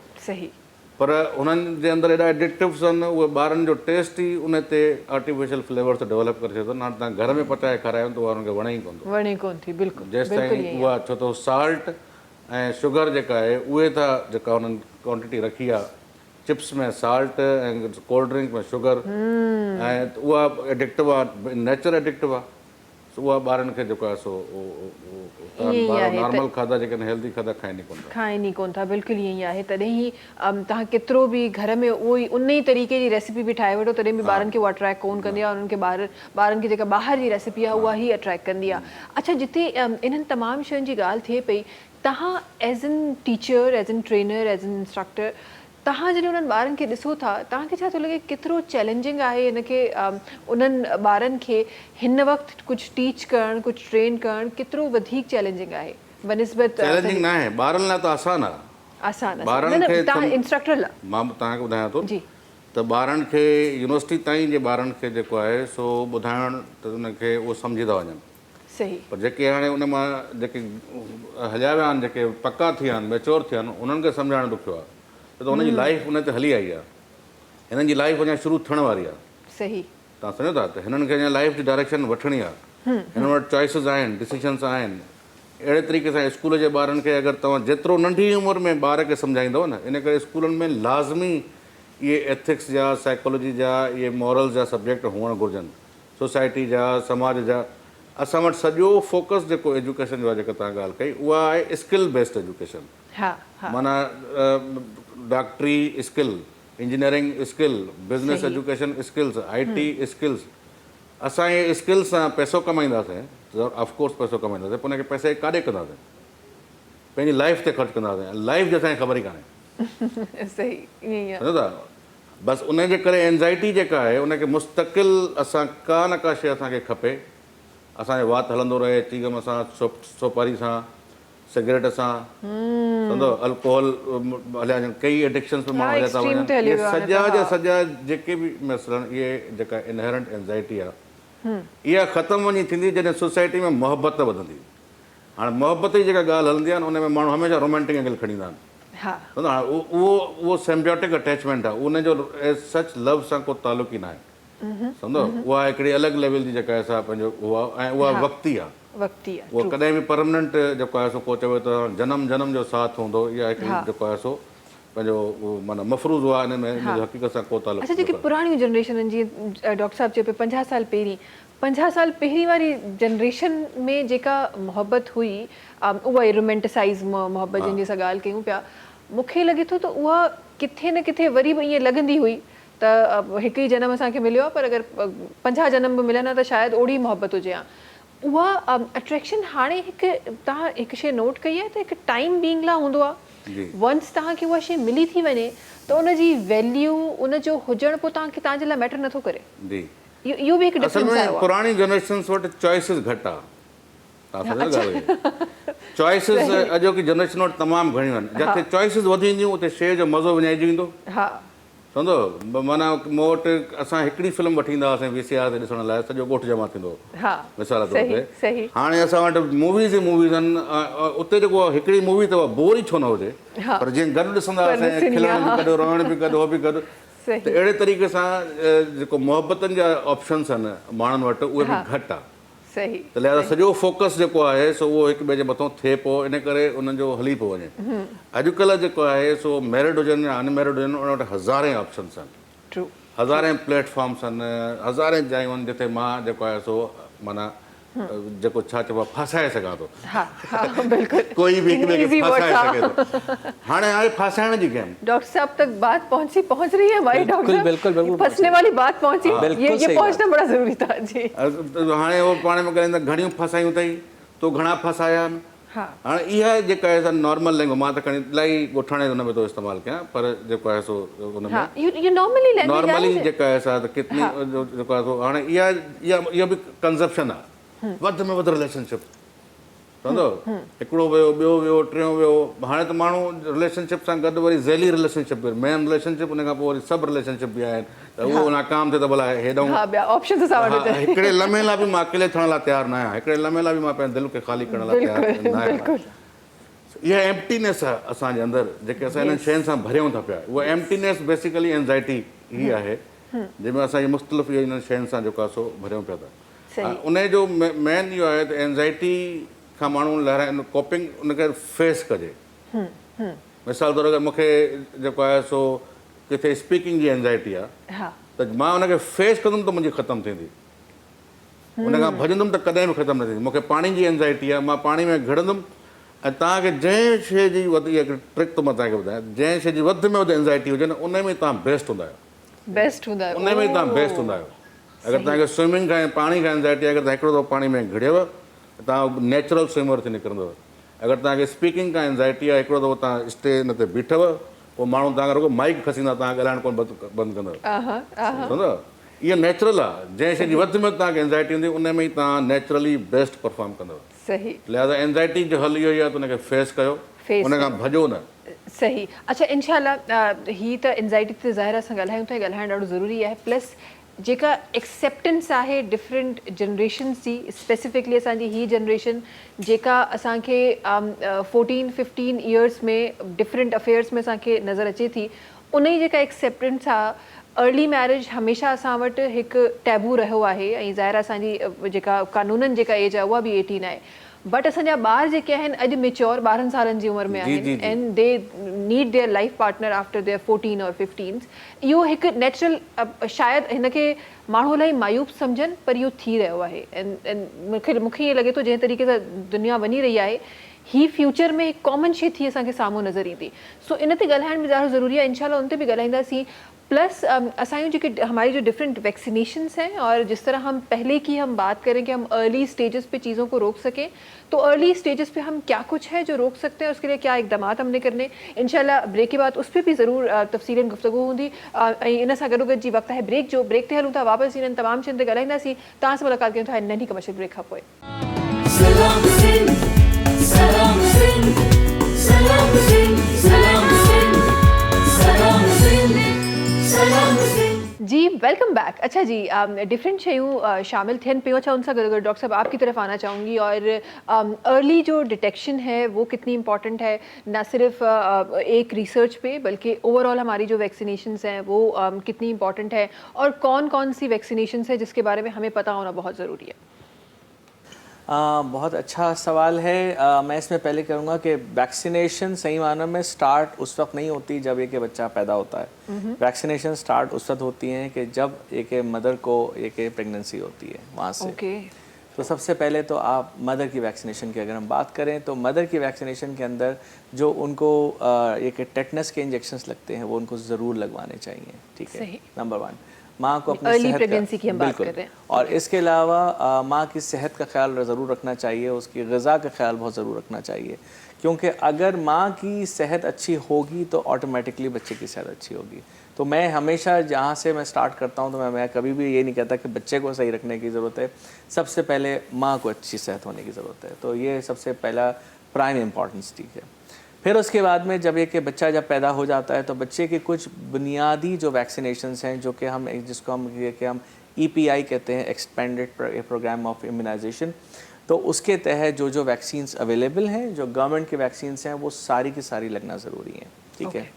पर हुननि जे अंदरि एॾा एडिक्टिव्स आहिनि, उहे ॿारनि जो टेस्ट ई उन ते आर्टिफिशियल फ्लेवर्स डेवलप करे छॾींदा आहिनि। हाणे तव्हां घर में पचाए खारायो त उहा हुनखे वणे ई कोन थो, जेसि ताईं उहा छो त साल्ट ऐं शुगर जेका आहे उहे था जेका हुननि क्वांटिटी रखी आहे, चिप्स में साल्ट ऐं कोल्ड ड्रिंक में शुगर, ऐं उहा एडिक्टिव आहे, नेचर एडिक्टिव आहे। उहा ॿारनि खे जेको आहे सो नॉर्मल खाधा जेके आहिनि हेल्दी खाधा खाइनि कोन था खाइनि ई कोन था बिल्कुलु ईअं ई आहे तॾहिं ई तव्हां केतिरो बि घर में उहो ई उन ई तरीक़े जी रेसिपी बि ठाहे वठो तॾहिं बि ॿारनि खे उहा अट्रैक्ट कोन कंदी आहे उन्हनि खे ॿारनि खे जेका ॿाहिरि जी रेसिपी आहे उहा ई अट्रैक्ट कंदी आहे अच्छा जिते इन्हनि तमामु शयुनि जी ॻाल्हि थिए पई तव्हां as an teacher as an trainer as an instructor तव्हां जॾहिं उन्हनि ॿारनि खे ॾिसो था तव्हांखे छा थो लॻे केतिरो चैलेंजिंग आहे हिनखे उन्हनि ॿारनि खे हिन वक़्तु कुझु टीच करणु कुझु ट्रेन करणु केतिरो वधीक चैलेंजिंग आहे बनिस्बत चैलेंजिंग न आहे ॿारनि लाइ त आसान आहे आसान ॿारनि खे तव्हां इंस्ट्रक्टर लाइ मां तव्हांखे ॿुधायां थो जी त ॿारनि खे यूनिवर्सिटी ताईं जे ॿारनि खे जेको आहे सो ॿुधाइणु त उनखे उहो सम्झी था वञनि सही पर जेके हाणे उन मां जेके हलिया विया आहिनि जेके पका थी विया आहिनि मेच्योर थी विया आहिनि उन्हनि खे सम्झाइणु ॾुखियो आहे त हुनजी लाइफ उन ते हली आई आहे हिननि जी लाइफ अञा शुरू थियण वारी आहे सही तव्हां सम्झो था त हिननि खे अञा लाइफ जी डायरेक्शन वठणी आहे हिन वटि चॉइसिस आहिनि डिसीजन्स आहिनि अहिड़े तरीक़े सां स्कूल जे ॿारनि खे अगरि तव्हां जेतिरो नंढी उमिरि में ॿार खे सम्झाईंदव न इन करे स्कूलनि में लाज़मी इहे एथिक्स जा साइकोलॉजी जा इहे मॉरल्स जा सब्जेक्ट हुअणु घुरिजनि सोसाइटी जा समाज जा असां वटि सॼो फोकस जेको एजुकेशन जो आहे जेका तव्हां ॻाल्हि कई उहा आहे स्किल बेस्ड एजुकेशन हा हा माना डॉक्टरी skill engineering skill business education skills IT skills असां इहे स्किल्स सां पैसो कमाईंदासीं ऑफकोर्स पैसो कमाईंदासीं पोइ हुनखे पैसे काॾे कंदासीं पंहिंजी लाइफ ते ख़र्चु कंदासीं लाइफ जो असांखे ख़बर ई कान्हे सही ईअं ई आहे सम्झो था बसि उन जे करे एंज़ाइटी जेका आहे उनखे मुस्तक़िल असां का न का शइ असांखे खपे असांजो वात हलंदो रहे चीगम सां सोपारी सां सिगरेट सां सम्झो अल्कोहल हलिया वञनि कई एडिक्शन्स में माण्हू हलिया था वञनि सॼा जा सॼा जेके बि मसइला इहे जेका इनहेरेंट एंज़ाइटी आहे इहा ख़तमु वञी थींदी जॾहिं सोसाइटी में मोहबत वधंदी हाणे मोहबत जी जेका ॻाल्हि हलंदी आहे उन में माण्हू हमेशह रोमेंटिक एंगल खणी ईंदा आहिनि हा सम्झो हाणे उहो सिम्बियोटिक अटैचमेंट आहे उनजो एज सच लव सां को तालुक ई न आहे सम्झो उहा हिकिड़ी अलॻि लेवल जी जेका आहे असां पंहिंजो उहा ऐं उहा वक़्ती आहे वक़्ती आहे उहो कॾहिं बि परमनेंट जेको आहे सो को चवे त जनम जनम जो साथ हूंदो इहा हिकिड़ी जेको आहे सो पंहिंजो माना मफ़रूज़ हुआ हिन में हक़ीक़त सां को तालुक अच्छा जेके पुराणियूं जनरेशन जीअं डॉक्टर साहिबु चए पियो 50 साल पहिरीं 50 साल पहिरीं वारी जनरेशन में जेका मोहबत हुई उहा रोमेंटिसाइज़ मोहबत जंहिंजी असां ॻाल्हि कयूं पिया मूंखे लॻे थो त उहा किथे न किथे वरी बि ईअं लॻंदी हुई त हिकु ई जनम असांखे मिलियो आहे पर अगरि 50 जनम बि मिलनि त शायदि ओड़ी मोहबत हुजे हा उहा अट्रैक्शन हाणे हिकु तव्हां हिकु शइ नोट कई आहे त हिकु टाइम बीइंग लाइ हूंदो आहे वंस तव्हांखे उहा शइ मिली थी वञे त उनजी वैल्यू उनजो हुजणु पोइ तव्हांजे लाइ मैटर नथो करे इहो बि हिकु डिफरेंस आहे पुराणी जनरेशन वटि चॉइसिस घटि आहे तव्हां सम्झो ॻाल्हि चॉइसिस अॼोकी जनरेशन वटि तमामु घणियूं आहिनि जिते चॉइसिस वधी ईंदियूं उते शइ जो मज़ो विञाइजी वेंदो हा सम्झो माना मूं वटि असां हिकिड़ी फिल्म वठी ईंदा हुआसीं VCR ते ॾिसण लाइ सॼो ॻोठु जमा थींदो मिसाल तौर ते हाणे असां वटि मूवीज़ ई मूवीज़ आहिनि उते जेको हिकिड़ी मूवी अथव बोर ई छो न हुजे पर जीअं गॾु ॾिसंदा हुआसीं खिलण बि गॾु रहण बि गॾु उहो बि गॾु त अहिड़े तरीक़े सां जेको मोहबतनि जा ऑप्शन्स आहिनि माण्हुनि वटि उहे बि घटि आहे त लिहाज़ा सॼो फोकस जेको आहे सो उहो हिक ॿिए जे मथां थिए पियो इन करे उन्हनि जो हली पियो वञे अॼुकल्ह जेको आहे सो मैरिड हुजनि या अनमैरिड हुजनि उन वटि हज़ारे ऑप्शन्स आहिनि हज़ारे प्लेटफॉर्म्स आहिनि हज़ारे जायूं आहिनि जिते मां जेको आहे सो माना जेको छा चइबो आहे फासाए सघां थो कोई बि हिक ॿिए खे फासाए सघे थो हाणे आहे फासाइण जी गेम डॉक्टर साहब तक बात पहुंच रही है हमारी डॉक्टर बिल्कुल फंसने वाली बात पहुंची ये पहुंचना बड़ा जरूरी था जी हाणे उहो पाण में ॻाल्हाईंदा घणियूं फसायूं अथई तो घणा फसाया आहिनि हाणे इहा जेका आहे नॉर्मल लैंग्वेज मां त खणी इलाही ॻोठाणे हुन में थो इस्तेमालु कयां पर जेको आहे सो हुन में नॉर्मली जेका आहे सा त कितनी जेको आहे सो हाणे इहा बि कंज़प्शन आहे वधि में वधि रिलेशनशिप सम्झो हिकिड़ो वियो ॿियो वियो टियों वियो हाणे त माण्हू रिलेशनशिप सां गॾु वरी ज़ैली रिलेशनशिप मेन रिलेशनशिप उन खां पोइ वरी सभु रिलेशनशिप बि आहिनि त उहो नाकाम थिए त भला हेॾो हिकिड़े लम्हे लाइ बि मां अकेले थियण लाइ तयारु न आहियां हिकिड़े लम्हे लाइ बि मां पंहिंजे दिलि खे ख़ाली करण लाइ तयारु न आहियां इहा एम्प्टीनेस आहे असांजे अंदरि जेके असां हिननि शयुनि सां भरियूं था पिया उहा एम्प्टीनेस बेसिकली एंज़ाइटी ही आहे जंहिंमें असांजी मुख़्तलिफ़ हिननि शयुनि सां जेको आहे सो भरियूं पिया था उन जो मेन इहो आहे त एंज़ाइटी खां माण्हू लहराइनि कोपिंग उनखे फेस कजे मिसाल तौरु अगरि मूंखे जेको आहे सो किथे स्पीकिंग जी एंज़ाइटी आहे त मां हुनखे फेस कंदुमि त मुंहिंजी ख़तमु थींदी उन खां भॼंदुमि त कॾहिं बि ख़तमु न थींदी। मूंखे पाणी जी एंज़ाइटी आहे, मां पाणी में घिड़ंदुमि। ऐं तव्हांखे जंहिं शइ जी वधीक हिकिड़ी ट्रिक थो मां तव्हांखे ॿुधायां, जंहिं शइ जी वधि में वधि एंज़ाइटी हुजे न, उन में तव्हां बेस्ट हूंदा आहियो, बेस्ट हूंदा है। उन में तव्हां बेस्ट हूंदा आहियो। अगरि तव्हांखे स्विमिंग खां पाणी खां एंज़ाइटी आहे, अगरि तव्हां हिकिड़ो दफ़ो पाणी में घिड़ियव त तव्हां नेचुरल स्विमर थी निकिरंदव। अगरि तव्हांखे स्पीकिंग खां एंज़ाइटी आहे, हिकिड़ो दफ़ो तव्हां स्टेज हिन ते बीठव, पोइ माण्हू तव्हांखे रुॻो माइक खसींदा, तव्हां ॻाल्हाइण कोन बंदि कंदव, सम्झो। इहा नेचुरल आहे। जंहिं शइ जी वधि में तव्हांखे एंज़ाइटी हूंदी उन में ई तव्हां नेचुरली बेस्ट परफॉर्म कंदव। सही। लिहाज़ा एंज़ाइटी जो हल इहो ई आहे त उनखे फेस कयो, उन खां भॼो न। सही। अच्छा, इंशाल्लाह ही त एंज़ाइटी ते ज़ाहिर असां ॻाल्हायूं था, ॻाल्हाइण ॾाढो ज़रूरी आहे। प्लस जेका एक्सेप्टेंस आहे डिफरेंट जनरेशन्स जी, स्पेसिफिकली असांजी ही जनरेशन जेका असांखे 14-15 इयर्स में डिफरेंट अफेयर्स में असांखे नज़र अचे थी, उन जी जेका एक्सेप्टेंस आहे, अर्ली मैरिज हमेशह असां वटि हिकु टैबू रहियो आहे। ऐं ज़ाहिर असांजी जेका कानूननि जेका एज आहे उहा बि 18 आहे। बट असांजा ॿार जेके आहिनि अॼु मेच्योर 12 सालनि जी उमिरि में आहिनि, and they need their life partner after their 14 और 15। इहो हिकु नेचुरल, शायदि हिनखे माण्हू इलाही मायूब सम्झनि, पर इहो थी रहियो आहे। एंड मूंखे ईअं लॻे थो जंहिं तरीक़े सां दुनिया वञी रही आहे, ही फ्यूचर में हिकु कॉमन शइ थी असांखे साम्हूं नज़र ईंदी। सो इन ते ॻाल्हाइण बि ॾाढो ज़रूरी आहे। इंशाल्लाह उन ते बि ॻाल्हाईंदासीं। प्लस असांजो जेके हमारी जो डिफरेंट वैक्सीनेशंस हैं, और जिस तरह हम पहले की हम बात करें कि हम अर्ली स्टेजेस पे चीज़ों को रोक सकें, तो अर्ली स्टेजेस पे हम क्या कुछ है जो रोक सकते हैं, उसके लिए क्या इक़दामात हमने करने, इंशाल्लाह ब्रेक के बाद उस पर भी ज़रूर तफ़सीलन गुफ्तगू हूंदी। इन सां गॾोगॾु जी वक्त है ब्रेक जो, ब्रेक ते हलूं था, वापसि इन्हनि तमामु शयुनि ते ॻाल्हाईंदासीं। तव्हां सां मुलाक़ात कयूं था नंढी कमर्शियल ब्रेक खां पोइ। सलाम सिंध सलाम सिंध सलाम सिंध सलाम सिंध सलाम सिंध सलाम सिंध। जी वेलकम बैक। अच्छा जी, डिफरेंट शयूं शामिल थियन पियो। अच्छा, उनसे अगर डॉक्टर साहब आपकी तरफ आना चाहूँगी, और अर्ली जो डिटेक्शन है वो कितनी इंपॉर्टेंट है, ना सिर्फ एक रिसर्च पे बल्कि ओवरऑल हमारी जो वैक्सीनेशंस हैं वो कितनी इंपॉर्टेंट है, और कौन कौन सी वैक्सीनेशंस है जिसके बारे में हमें पता होना बहुत ज़रूरी है। बहुत अच्छा सवाल है। मैं इसमें पहले करूँगा कि वैक्सीनेशन सही मानों में स्टार्ट उस वक्त नहीं होती जब एक बच्चा पैदा होता है। वैक्सीनेशन स्टार्ट उस वक्त होती हैं कि जब एक मदर को एक प्रेगनेंसी होती है, वहाँ से। तो सबसे पहले तो आप मदर की वैक्सीनेशन की अगर हम बात करें, तो मदर की वैक्सीनेशन के अंदर जो उनको एक टेटनस के इंजेक्शंस लगते हैं वो उनको ज़रूर लगवाने चाहिए, ठीक है। नंबर 1, माँ को अपनी अर्ली सेहत प्रेगनेंसी की हम बात बिल्कुल कर रहे हैं। और इसके अलावा माँ की सेहत का ख्याल ज़रूर रखना चाहिए, उसकी ग़िज़ा का ख्याल बहुत ज़रूर रखना चाहिए, क्योंकि अगर माँ की सेहत अच्छी होगी तो ऑटोमेटिकली बच्चे की सेहत अच्छी होगी। तो मैं हमेशा जहाँ से मैं स्टार्ट करता हूँ, तो मैं कभी भी ये नहीं कहता कि बच्चे को सही रखने की ज़रूरत है, सबसे पहले माँ को अच्छी सेहत होने की ज़रूरत है। तो ये सबसे पहला प्राइम इम्पॉर्टेंस, ठीक है। फिर उसके बाद में जब बच्चा जब पैदा हो जाता है, तो बच्चे के कुछ बुनियादी जो वैक्सीनेशंस हैं, जो कि हम जिसको हम EPI कहते हैं, एक्सपेंडेड प्रोग्राम ऑफ इम्यूनाइजेशन, तो उसके तहत जो वैक्सीन्स अवेलेबल हैं, जो गवर्नमेंट की वैक्सीन्स हैं, वो सारी की सारी लगना ज़रूरी हैं, ठीक है।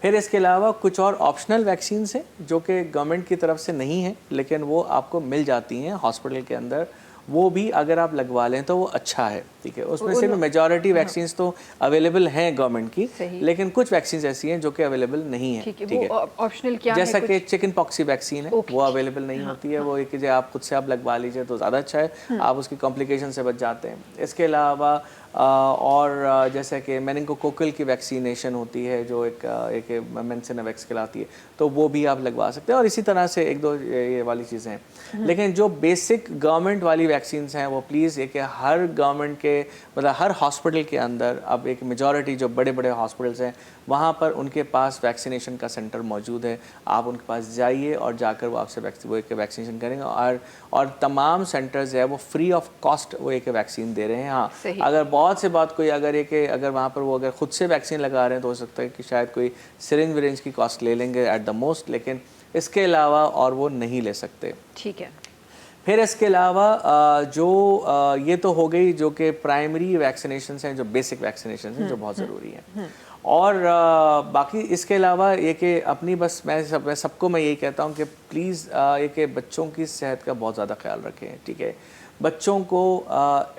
फिर इसके अलावा कुछ और ऑप्शनल वैक्सीन्स हैं जो कि गवर्नमेंट की तरफ से नहीं है, लेकिन वो आपको मिल जाती हैं हॉस्पिटल के अंदर, वो भी अगर आप लगवा लें तो वो अच्छा है, ठीक है। उसमें से भी मेजॉरिटी वैक्सीन्स तो अवेलेबल हैं गवर्नमेंट की, लेकिन कुछ वैक्सीन्स ऐसी हैं जो कि अवेलेबल नहीं है, ठीक है। ऑप्शनल क्या है? जैसा कि चिकन पॉक्सी वैक्सीन है, वो अवेलेबल नहीं होती है, वो एक जो आप खुद से आप लगवा लीजिए तो ज़्यादा अच्छा है, आप उसकी कॉम्प्लिकेशन से बच जाते हैं। इसके अलावा और जैसे कि मेनिंगोकोकल की वैक्सीनेशन होती है, जो एक मेंसिनोवैक्स कहलाती है, तो वो भी आप लगवा सकते हैं, और इसी तरह से एक दो ये वाली चीज़ें हैं। लेकिन जो बेसिक गवर्नमेंट वाली वैक्सीन्स हैं, वो प्लीज़ एक हर गवर्नमेंट के मतलब हर हॉस्पिटल के अंदर, अब एक मेजॉरिटी जो बड़े बड़े हॉस्पिटल्स हैं, वहाँ पर उनके पास वैक्सीनेशन का सेंटर मौजूद है। आप उनके पास जाइए और जाकर वो आपसे वैक्सीनेशन करेंगे, और तमाम सेंटर्स है वो फ्री ऑफ कॉस्ट वो एक वैक्सीन दे रहे हैं। हाँ, अगर बहुत से बात कोई अगर वहाँ पर वो अगर खुद से वैक्सीन लगा रहे हैं, तो हो सकता है कि शायद कोई सिरिंज विरेंज की कॉस्ट ले लेंगे एट द मोस्ट, लेकिन इसके अलावा और वो नहीं ले सकते, ठीक है। फिर इसके अलावा ये तो हो गई जो कि प्राइमरी वैक्सीनेशंस हैं, जो बेसिक वैक्सीनेशंस हैं, जो बहुत ज़रूरी हैं। और बाकी इसके अलावा ये कि अपनी बस मैं सबको मैं यही कहता हूँ कि प्लीज़ ये कि बच्चों की सेहत का बहुत ज़्यादा ख्याल रखें, ठीक है। बच्चों को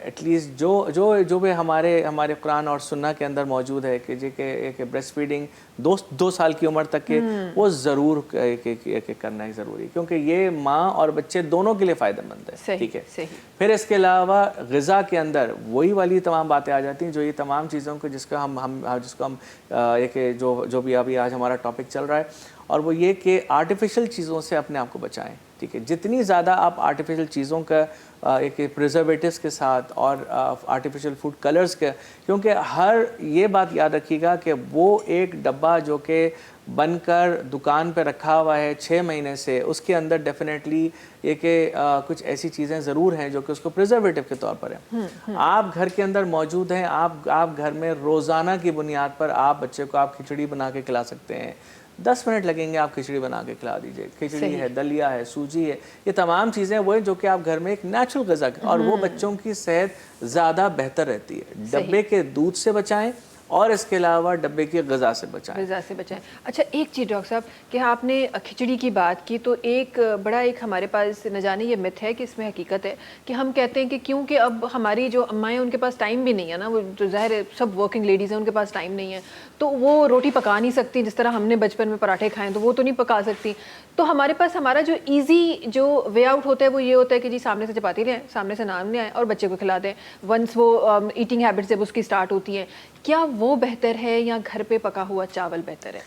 एटलीस्ट जो भी हमारे कुरान और सुन्ना के अंदर मौजूद है कि ब्रेस्ट फीडिंग 2 साल की उम्र तक के वो ज़रूर करना ही ज़रूरी है, क्योंकि ये माँ और बच्चे दोनों के लिए फ़ायदेमंद है। ठीक है, फिर इसके अलावा ग़िज़ा के अंदर वही वाली तमाम बातें आ जाती हैं, जो ये तमाम चीज़ों को जिसको हम एक जो भी अभी आज हमारा टॉपिक चल रहा है, और वो ये कि आर्टिफिशियल चीज़ों से अपने आप को बचाएं। ठीक है, जितनी ज़्यादा आप आर्टिफिशियल चीज़ों का एक प्रिजर्वेटिव्स के साथ और आर्टिफिशियल फूड कलर्स के, क्योंकि हर ये बात याद रखिएगा कि वो एक डब्बा जो कि बनकर दुकान पे रखा हुआ है 6 महीने से, उसके अंदर डेफिनेटली ये कि कुछ ऐसी चीज़ें ज़रूर हैं जो कि उसको प्रिजर्वेटिव के तौर पर है। आप घर के अंदर मौजूद हैं, आप घर में रोज़ाना की बुनियाद पर आप बच्चे को आप खिचड़ी बना के खिला सकते हैं। 10 मिनट लगेंगे, आप खिचड़ी बना के खिला दीजिए। खिचड़ी है, दलिया है, सूजी है, ये तमाम चीज़ें वो हैं जो कि आप घर में एक नेचुरल ग़िज़ा, और वो बच्चों की सेहत ज़्यादा बेहतर रहती है। डब्बे के दूध से बचाएं और इसके अलावा डब्बे की ग़िज़ा से बचाएं। अच्छा, एक चीज़ डॉक्टर साहब कि आपने खिचड़ी की बात की, तो एक बड़ा एक हमारे पास न जाने ये मिथ है कि इसमें हकीकत है कि हम कहते हैं कि क्योंकि अब हमारी जो अम्माएँ उनके पास टाइम भी नहीं है ना, वो जो ज़ाहिर है सब वर्किंग लेडीज़ हैं, उनके पास टाइम नहीं है, तो वो रोटी पका नहीं सकती। जिस तरह हमने बचपन में पराठे खाएं तो वो तो नहीं पका सकती। तो हमारे पास हमारा जो ईजी जो वे आउट होता है वो ये होता है कि जी सामने से चपाती लें, सामने से नान ले आएँ और बच्चे को खिला दें। वंस वो ईटिंग हैबिट जब उसकी स्टार्ट होती हैं, क्या वो बेहतर है या घर पे पका हुआ चावल बेहतर है?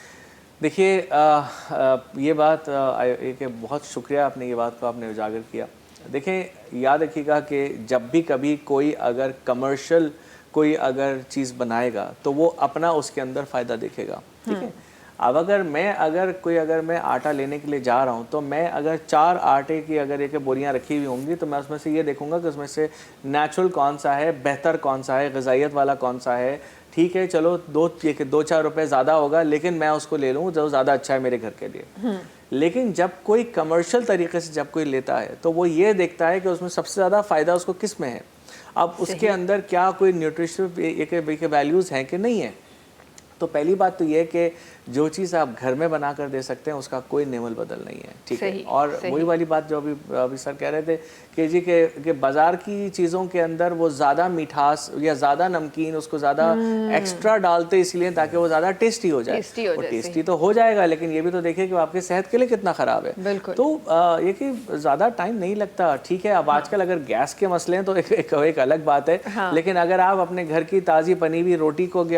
देखिए, ये बात एक बहुत शुक्रिया, आपने ये बात को आपने उजागर किया। देखें, याद रखिएगा कि जब भी कभी कोई अगर कमर्शियल कोई अगर चीज़ बनाएगा तो वो अपना उसके अंदर फ़ायदा देखेगा। ठीक है, अब अगर मैं आटा लेने के लिए जा रहा हूँ, तो मैं अगर 4 आटे की अगर एक बोरियाँ रखी हुई होंगी, तो मैं उसमें से ये देखूंगा कि उसमें से नेचुरल कौन सा है, बेहतर कौन सा है, ग़िज़ाइयत वाला कौन सा है। ठीक है, चलो 2-4 रुपए ज़्यादा होगा, लेकिन मैं उसको ले लूँ जो ज़्यादा अच्छा है मेरे घर के लिए। लेकिन जब कोई कमर्शियल तरीके से जब कोई लेता है, तो वो ये देखता है कि उसमें सबसे ज़्यादा फ़ायदा उसको किस में है, अब उसके अंदर क्या कोई न्यूट्रिशनल वैल्यूज़ हैं कि नहीं है। तो पहली बात तो ये है कि जो चीज़ आप घर में बना कर दे सकते हैं उसका कोई नेमल बदल नहीं है। ठीक है, और वही वाली बात जो अभी सर कह रहे थे कि जी के बाज़ार की चीज़ों के अंदर वो ज़्यादा मिठास या ज़्यादा नमकीन उसको ज़्यादा एक्स्ट्रा डालते इसलिए ताकि वो ज़्यादा टेस्टी हो जाए। टेस्टी तो हो जाएगा, लेकिन ये भी तो देखिए कि आपके सेहत के लिए कितना ख़राब है। तो ये कि ज़्यादा टाइम नहीं लगता। ठीक है, अब आजकल अगर गैस के मसले हैं तो एक अलग बात है, लेकिन अगर आप अपने घर की ताज़ी बनी हुई रोटी को भी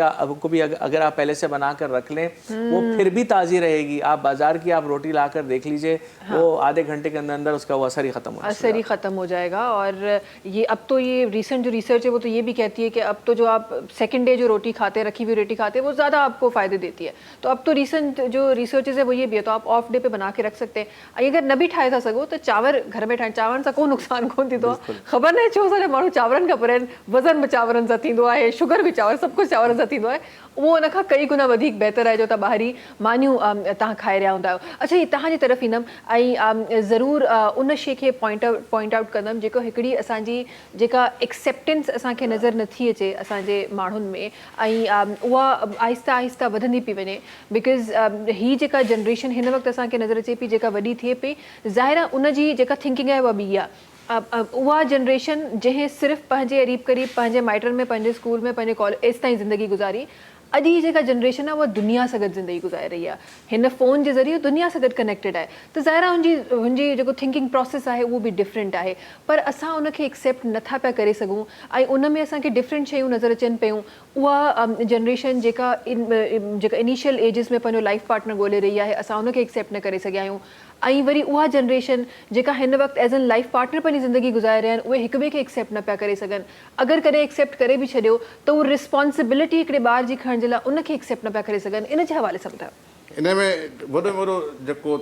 अगर आप पहले से बना कर रख लें, वो फिर भी ताज़ी रहेगी। आप बाजार की आप रोटी लाकर देख लीजिए, वो आधे घंटे के अंदर उसका वो असर ही ख़त्म हो जाएगा। और ये अब तो ये रिसेंट जो रिसर्च है वो तो ये भी कहती है कि अब तो जो आप सेकंड डे जो रोटी खाते हैं, रखी हुई रोटी खाते हैं, वो ज़्यादा आपको फ़ायदे देती है। तो अब तो रिसेंट जो रिसर्चेस है वो ये भी है, तो आप ऑफ डे पे बना के रख सकते हैं। अगर न भी ठाए था सगो तो चावर घर में ठाए, चावरनि सां को नुक़सान कोन थींदो आहे। ख़बर न आहे छो असांजा माण्हू चावरनि खां परे आहिनि, वज़न बि चावरनि सां थींदो आहे, शुगर बि चांवर, सभु कुझु चावरनि सां थींदो आहे। उहो उन खां कई गुना वधीक बहितर आहे जो तव्हां ॿाहिरी मानियूं तव्हां खाए रहिया हूंदा आहियो। अच्छा, ये तव्हांजी तरफ़ ईंदमि ऐं ज़रूरु उन शइ खे पॉइंट आउट कंदमि जेको हिकिड़ी असांजी जेका एक्सेप्टेंस असांखे नज़र नथी अचे असांजे माण्हुनि में, ऐं उहा आहिस्ता आहिस्ता वधंदी पई वञे। बिकॉज़ ही जेका जनरेशन हिन वक़्तु असांखे नज़र अचे पई, जेका वॾी थिए पई, ज़ाहिर आहे उन जी जेका थिंकिंग आहे उहा ॿी आहे। उहा जनरेशन जंहिं सिर्फ़ु पंहिंजे क़रीब क़रीब पंहिंजे माइटनि में, पंहिंजे स्कूल में, पंहिंजे कॉलेज एसि ताईं ज़िंदगी गुज़ारी, अॼु जी जेका जनरेशन आहे उहा दुनिया सां गॾु ज़िंदगी गुज़ारे रही आहे, हिन फ़ोन जे ज़रिए दुनिया सां गॾु कनेक्टेड आहे। त ज़ाहिर आहे हुनजी जेको थिंकिंग प्रोसेस आहे उहो बि डिफरेंट आहे, पर असां उनखे एक्सेप्ट नथा पिया करे सघूं ऐं उन में असांखे डिफरेंट शयूं नज़र अचनि पियूं। उहा जनरेशन जेका इनिशियल एजिस में पंहिंजो लाइफ पार्टनर ॻोल्हे रही आहे, असां उनखे एक्सेप्ट न करे सघिया आहियूं। ऐं वरी उहा जनरेशन जेका हिन वक़्तु एज़ एन लाइफ पार्टनर पंहिंजी ज़िंदगी गुज़ारे रहिया आहिनि, उहे हिक ॿिए खे एक्सेप्ट न पिया करे सघनि। अगरि कॾहिं एक्सेप्ट करे बि छॾियो त उहो रिस्पॉन्सिबिलिटी हिकिड़े ॿार जी खणण जे लाइ उनखे एक्सेप्ट न पिया करे सघनि। इन जे हवाले सां ॿुधायो। इन में वॾो में वॾो जेको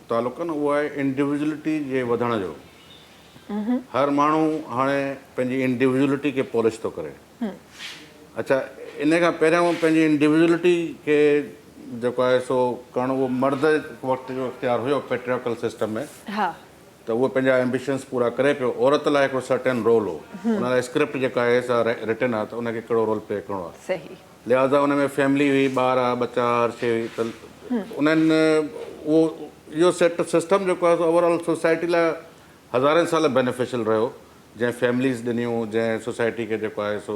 तालुक़ु आहे न उहो आहे इंडिविजुअलिटी जे वधण जो। हर माण्हू हाणे पंहिंजी इंडिविजुअलिटी खे पॉलिश थो करे। अच्छा, इन खां पहिरियों पंहिंजी इंडिविजुअलिटी खे जेको आहे सो करणु उहो मर्द वक़्तु जो इख़्तियार हुयो पेट्रियार्कल सिस्टम में। त उहो पंहिंजा एम्बिशन्स पूरा करे पियो। औरत लाइ हिकिड़ो सर्टेन रोल हो, उन लाइ स्क्रिप्ट जेका आहे सा रिटन आहे त उनखे कहिड़ो रोल प्ले करिणो आहे। सही, लिहाज़ा उन में फैमिली हुई, ॿार आहे, बच्चा, हर शइ हुई। त उन्हनि उहो इहो सिस्टम जेको आहे ओवरऑल सोसाइटी लाइ हज़ारनि साल बेनिफिशियल रहियो। जंहिं फैमिलीज़ ॾिनियूं, जंहिं सोसाइटी खे जेको आहे सो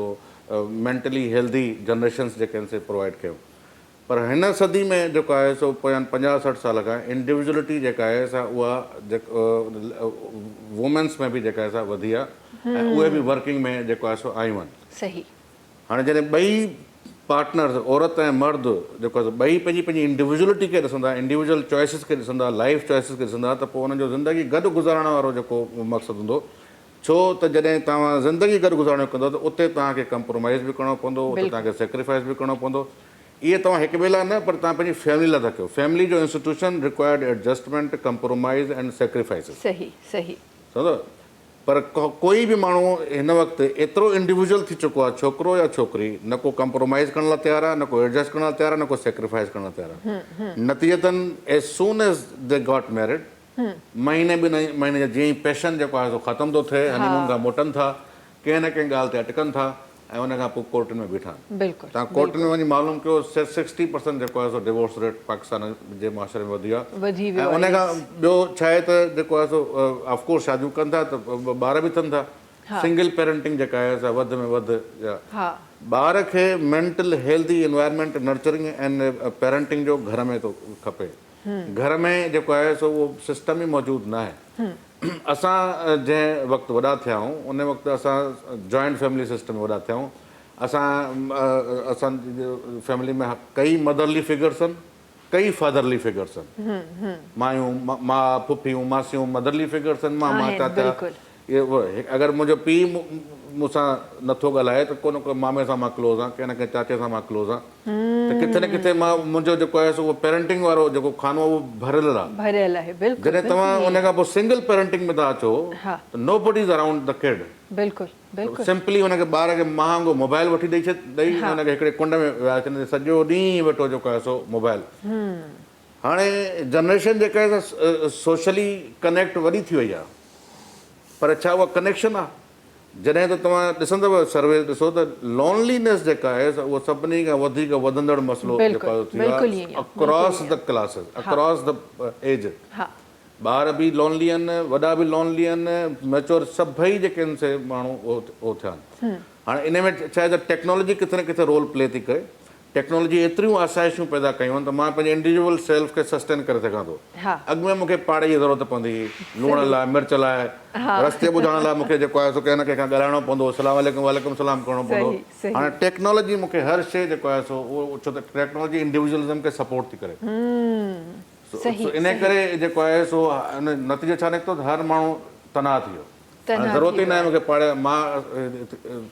मेंटली हेल्दी जनरेशन्स जेके आहिनि से प्रोवाइड कयो। पर हिन सदी में जेको आहे सो पोयनि 50-60 साल खां इंडिविजुअलिटी जेका आहे सा उहा वुमेन्स में बि जेका आहे सा वधी आहे ऐं उहे बि वर्किंग में जेको आहे सो आयूं आहिनि। सही। हाणे जॾहिं ॿई पार्टनर्स औरत ऐं मर्द जेको आहे ॿई पंहिंजी इंडिविजुअलिटी खे ॾिसंदा, इंडिविजुअल चॉइसिस खे ॾिसंदा, लाइफ चॉइसिस खे ॾिसंदा, त पोइ हुननि जो ज़िंदगी गॾु गुज़ारण वारो जेको मक़सदु हूंदो। छो त जॾहिं तव्हां ज़िंदगी गॾु गुज़ारणो कंदो त उते तव्हांखे कंप्रोमाइज़ बि करिणो पवंदो, उते तव्हांखे सेक्रीफाइस बि करिणो पवंदो। इहे तव्हां हिकु ॿिए लाइ न, पर तव्हां पंहिंजी फैमिली लाइ था कयो। फैमिली जो institution required adjustment, compromise and sacrifice. सही सही। सम्झो? पर कोई बि माण्हू हिन वक़्तु एतिरो इंडिविजुअल थी चुको आहे, छोकिरो या छोकिरी, न को कंप्रोमाइज़ करण लाइ तयारु आहे, न को एडजस्ट करण लाइ तयारु आहे, न को सेक्रीफाइस करण लाइ तयारु आहे। नतीजतन as soon as they got married, महीने ॿिनि महीने जा जीअं ई पैशन जेको आहे सो ख़तमु थो थिए, हनीमून खां मोटनि था, कंहिं न कंहिं ॻाल्हि ते अटकनि था ऐं उन खां पोइ कोर्टनि में बीठा आहिनि। बिल्कुलु। तव्हां कोर्टनि में वञी मालूम कयो 60% जेको आहे सो डिवोर्स रेट पाकिस्तान जे मुआशरे में वधी आहे। ऐं उन खां ॿियो छा आहे त जेको आहे सो ऑफकोर्स शादियूं कनि था त ॿार बि थियनि था। सिंगल पेरेंटिंग जेका आहे सा वधि में वधि ॿार खे मेंटल हेल्दी एनवायरमेंट नर्चरिंग ऐं पेरेंटिंग जो घर में थो खपे। घर में जेको आहे सो उहो सिस्टम ई मौजूदु न आहे। असां जंहिं वक़्तु वॾा थिया आहियूं उन वक़्तु असां जॉइंट फैमिली सिस्टम में वॾा थिया आहियूं। असांजी फैमिली में कई मदरली फिगर्स आहिनि, कई फादरली फिगर्स आहिनि। मायूं, माउ, फुफियूं, मासियूं मदरली फिगर्स आहिनि। मामा, चाचा, इहे अगरि मुंहिंजो पीउ मूंसां नथो ॻाल्हाए त को न को मामे सां मां क्लोज़ आहियां, कंहिं न कंहिं चाचे सां मां क्लोज़ आहियां। त किथे न किथे मां मुंहिंजो जेको आहे सो उहो पेरेंटिंग वारो जेको खानो आहे उहो भरियल आहे। जॾहिं तव्हां उन खां पोइ सिंगल पेरेंटिंग में था अचो त nobody is around the kid. Simply हुनखे ॿार खे महांगो मोबाइल वठी ॾेई हुनखे हिकिड़े कुंड में विया छॾींदे, सॼो ॾींहुं वेठो जेको आहे सो मोबाइल। हाणे जनरेशन जेका आहे सोशली कनेक्ट वॾी थी वई आहे, पर छा उहा कनेक्शन आहे? जॾहिं त तव्हां ॾिसंदव सर्वे ॾिसो त लॉनलीनेस जेका आहे उहा सभिनी खां वधीक वधंदड़ मसइलो जेको आहे across the classes, across the age. ॿार बि लॉनली आहिनि, वॾा बि लॉनली आहिनि, मैच्योर सभई जेके आहिनि से माण्हू उहो थिया आहिनि। हाणे इन में छा आहे त टेक्नोलॉजी किथे न किथे रोल प्ले थी करे। टेक्नोलॉजी एतिरियूं आसाइशूं पैदा कयूं आहिनि त मां पंहिंजे इंडिविजुअल सेल्फ खे सस्टेन करे सघां थो। अॻु में मूंखे पाड़े जी ज़रूरत पवंदी हुई, लूण लाइ, मिर्च लाइ, रस्ते ॿुधाइण लाइ मूंखे जेको आहे सो कंहिं न कंहिं खां ॻाल्हाइणो पवंदो, सलाम वालेकुम, वालेकुम सलाम करिणो पवंदो। हाणे टेक्नोलॉजी मूंखे हर शइ जेको आहे सो उहो, छो त टेक्नोलॉजी इंडिविजुअलिज़म खे सपोर्ट थी करे। इन करे जेको आहे सो नतीजो छा निकितो त हर माण्हू तनाव थी वियो। ज़रूरत ई न आहे मूंखे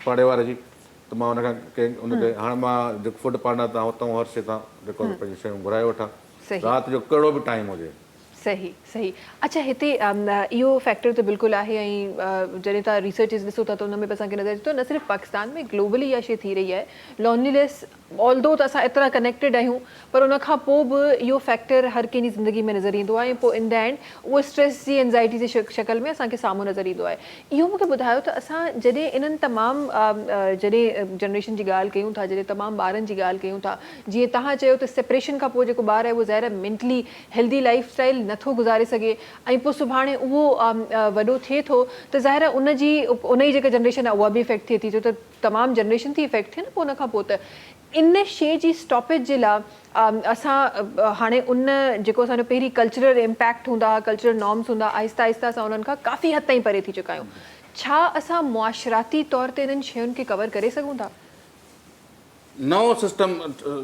पाड़े वारे जी, त मां हुनखां कंहिं हुनखे हाणे मां जेको फूड पार्टनर तां हुतां हर शइ तां जेको पंहिंजी शयूं घुराए वठां, राति जो कहिड़ो बि टाइम हुजे। सही सही। अच्छा, हिते इहो फैक्टर त बिल्कुलु आहे ऐं जॾहिं तव्हां रिसर्चिस ॾिसो था त उन में बि असांखे नज़र अचे थो न सिर्फ़ु पाकिस्तान में, ग्लोबली इहा शइ थी रही आहे। लॉनलीनेस ऑल्दो त असां एतिरा कनेक्टेड आहियूं, पर उन खां पोइ बि इहो फैक्टर हर कंहिंजी ज़िंदगी में नज़र ईंदो आहे ऐं पोइ इन द एंड उहो स्ट्रेस जी एंज़ाइटी जी शक्ल में असांखे साम्हूं नज़र ईंदो आहे। इहो मूंखे ॿुधायो त असां जॾहिं इन्हनि तमामु जॾहिं जनरेशन जी ॻाल्हि कयूं था, जॾहिं तमामु ॿारनि जी ॻाल्हि कयूं था, जीअं तव्हां चयो त सेपरेशन खां पोइ जेको ॿारु आहे उहो ज़ाहिर मेंटली हेल्दी लाइफ स्टाइल नथो गुज़ारे सघे ऐं पोइ सुभाणे उहो वॾो थिए थो त ज़ाहिर उन जी जेका जनरेशन आहे उहा बि इफेक्ट थिए थी, छो त तमामु जनरेशन थी इफेक्ट थिए न पोइ उन खां पोइ। त इन शइ जी स्टॉपेज जे लाइ असां हाणे उन जेको असांजो पहिरीं कल्चरल इम्पैक्ट हूंदा हुआ, कल्चरल नॉर्म्स हूंदा, आहिस्ता आहिस्ता असां उन्हनि खां काफ़ी हद ताईं परे थी चुका आहियूं। छा असां मुआशराती तौर ते इन्हनि शयुनि खे कवर करे सघूं था? नओं सिस्टम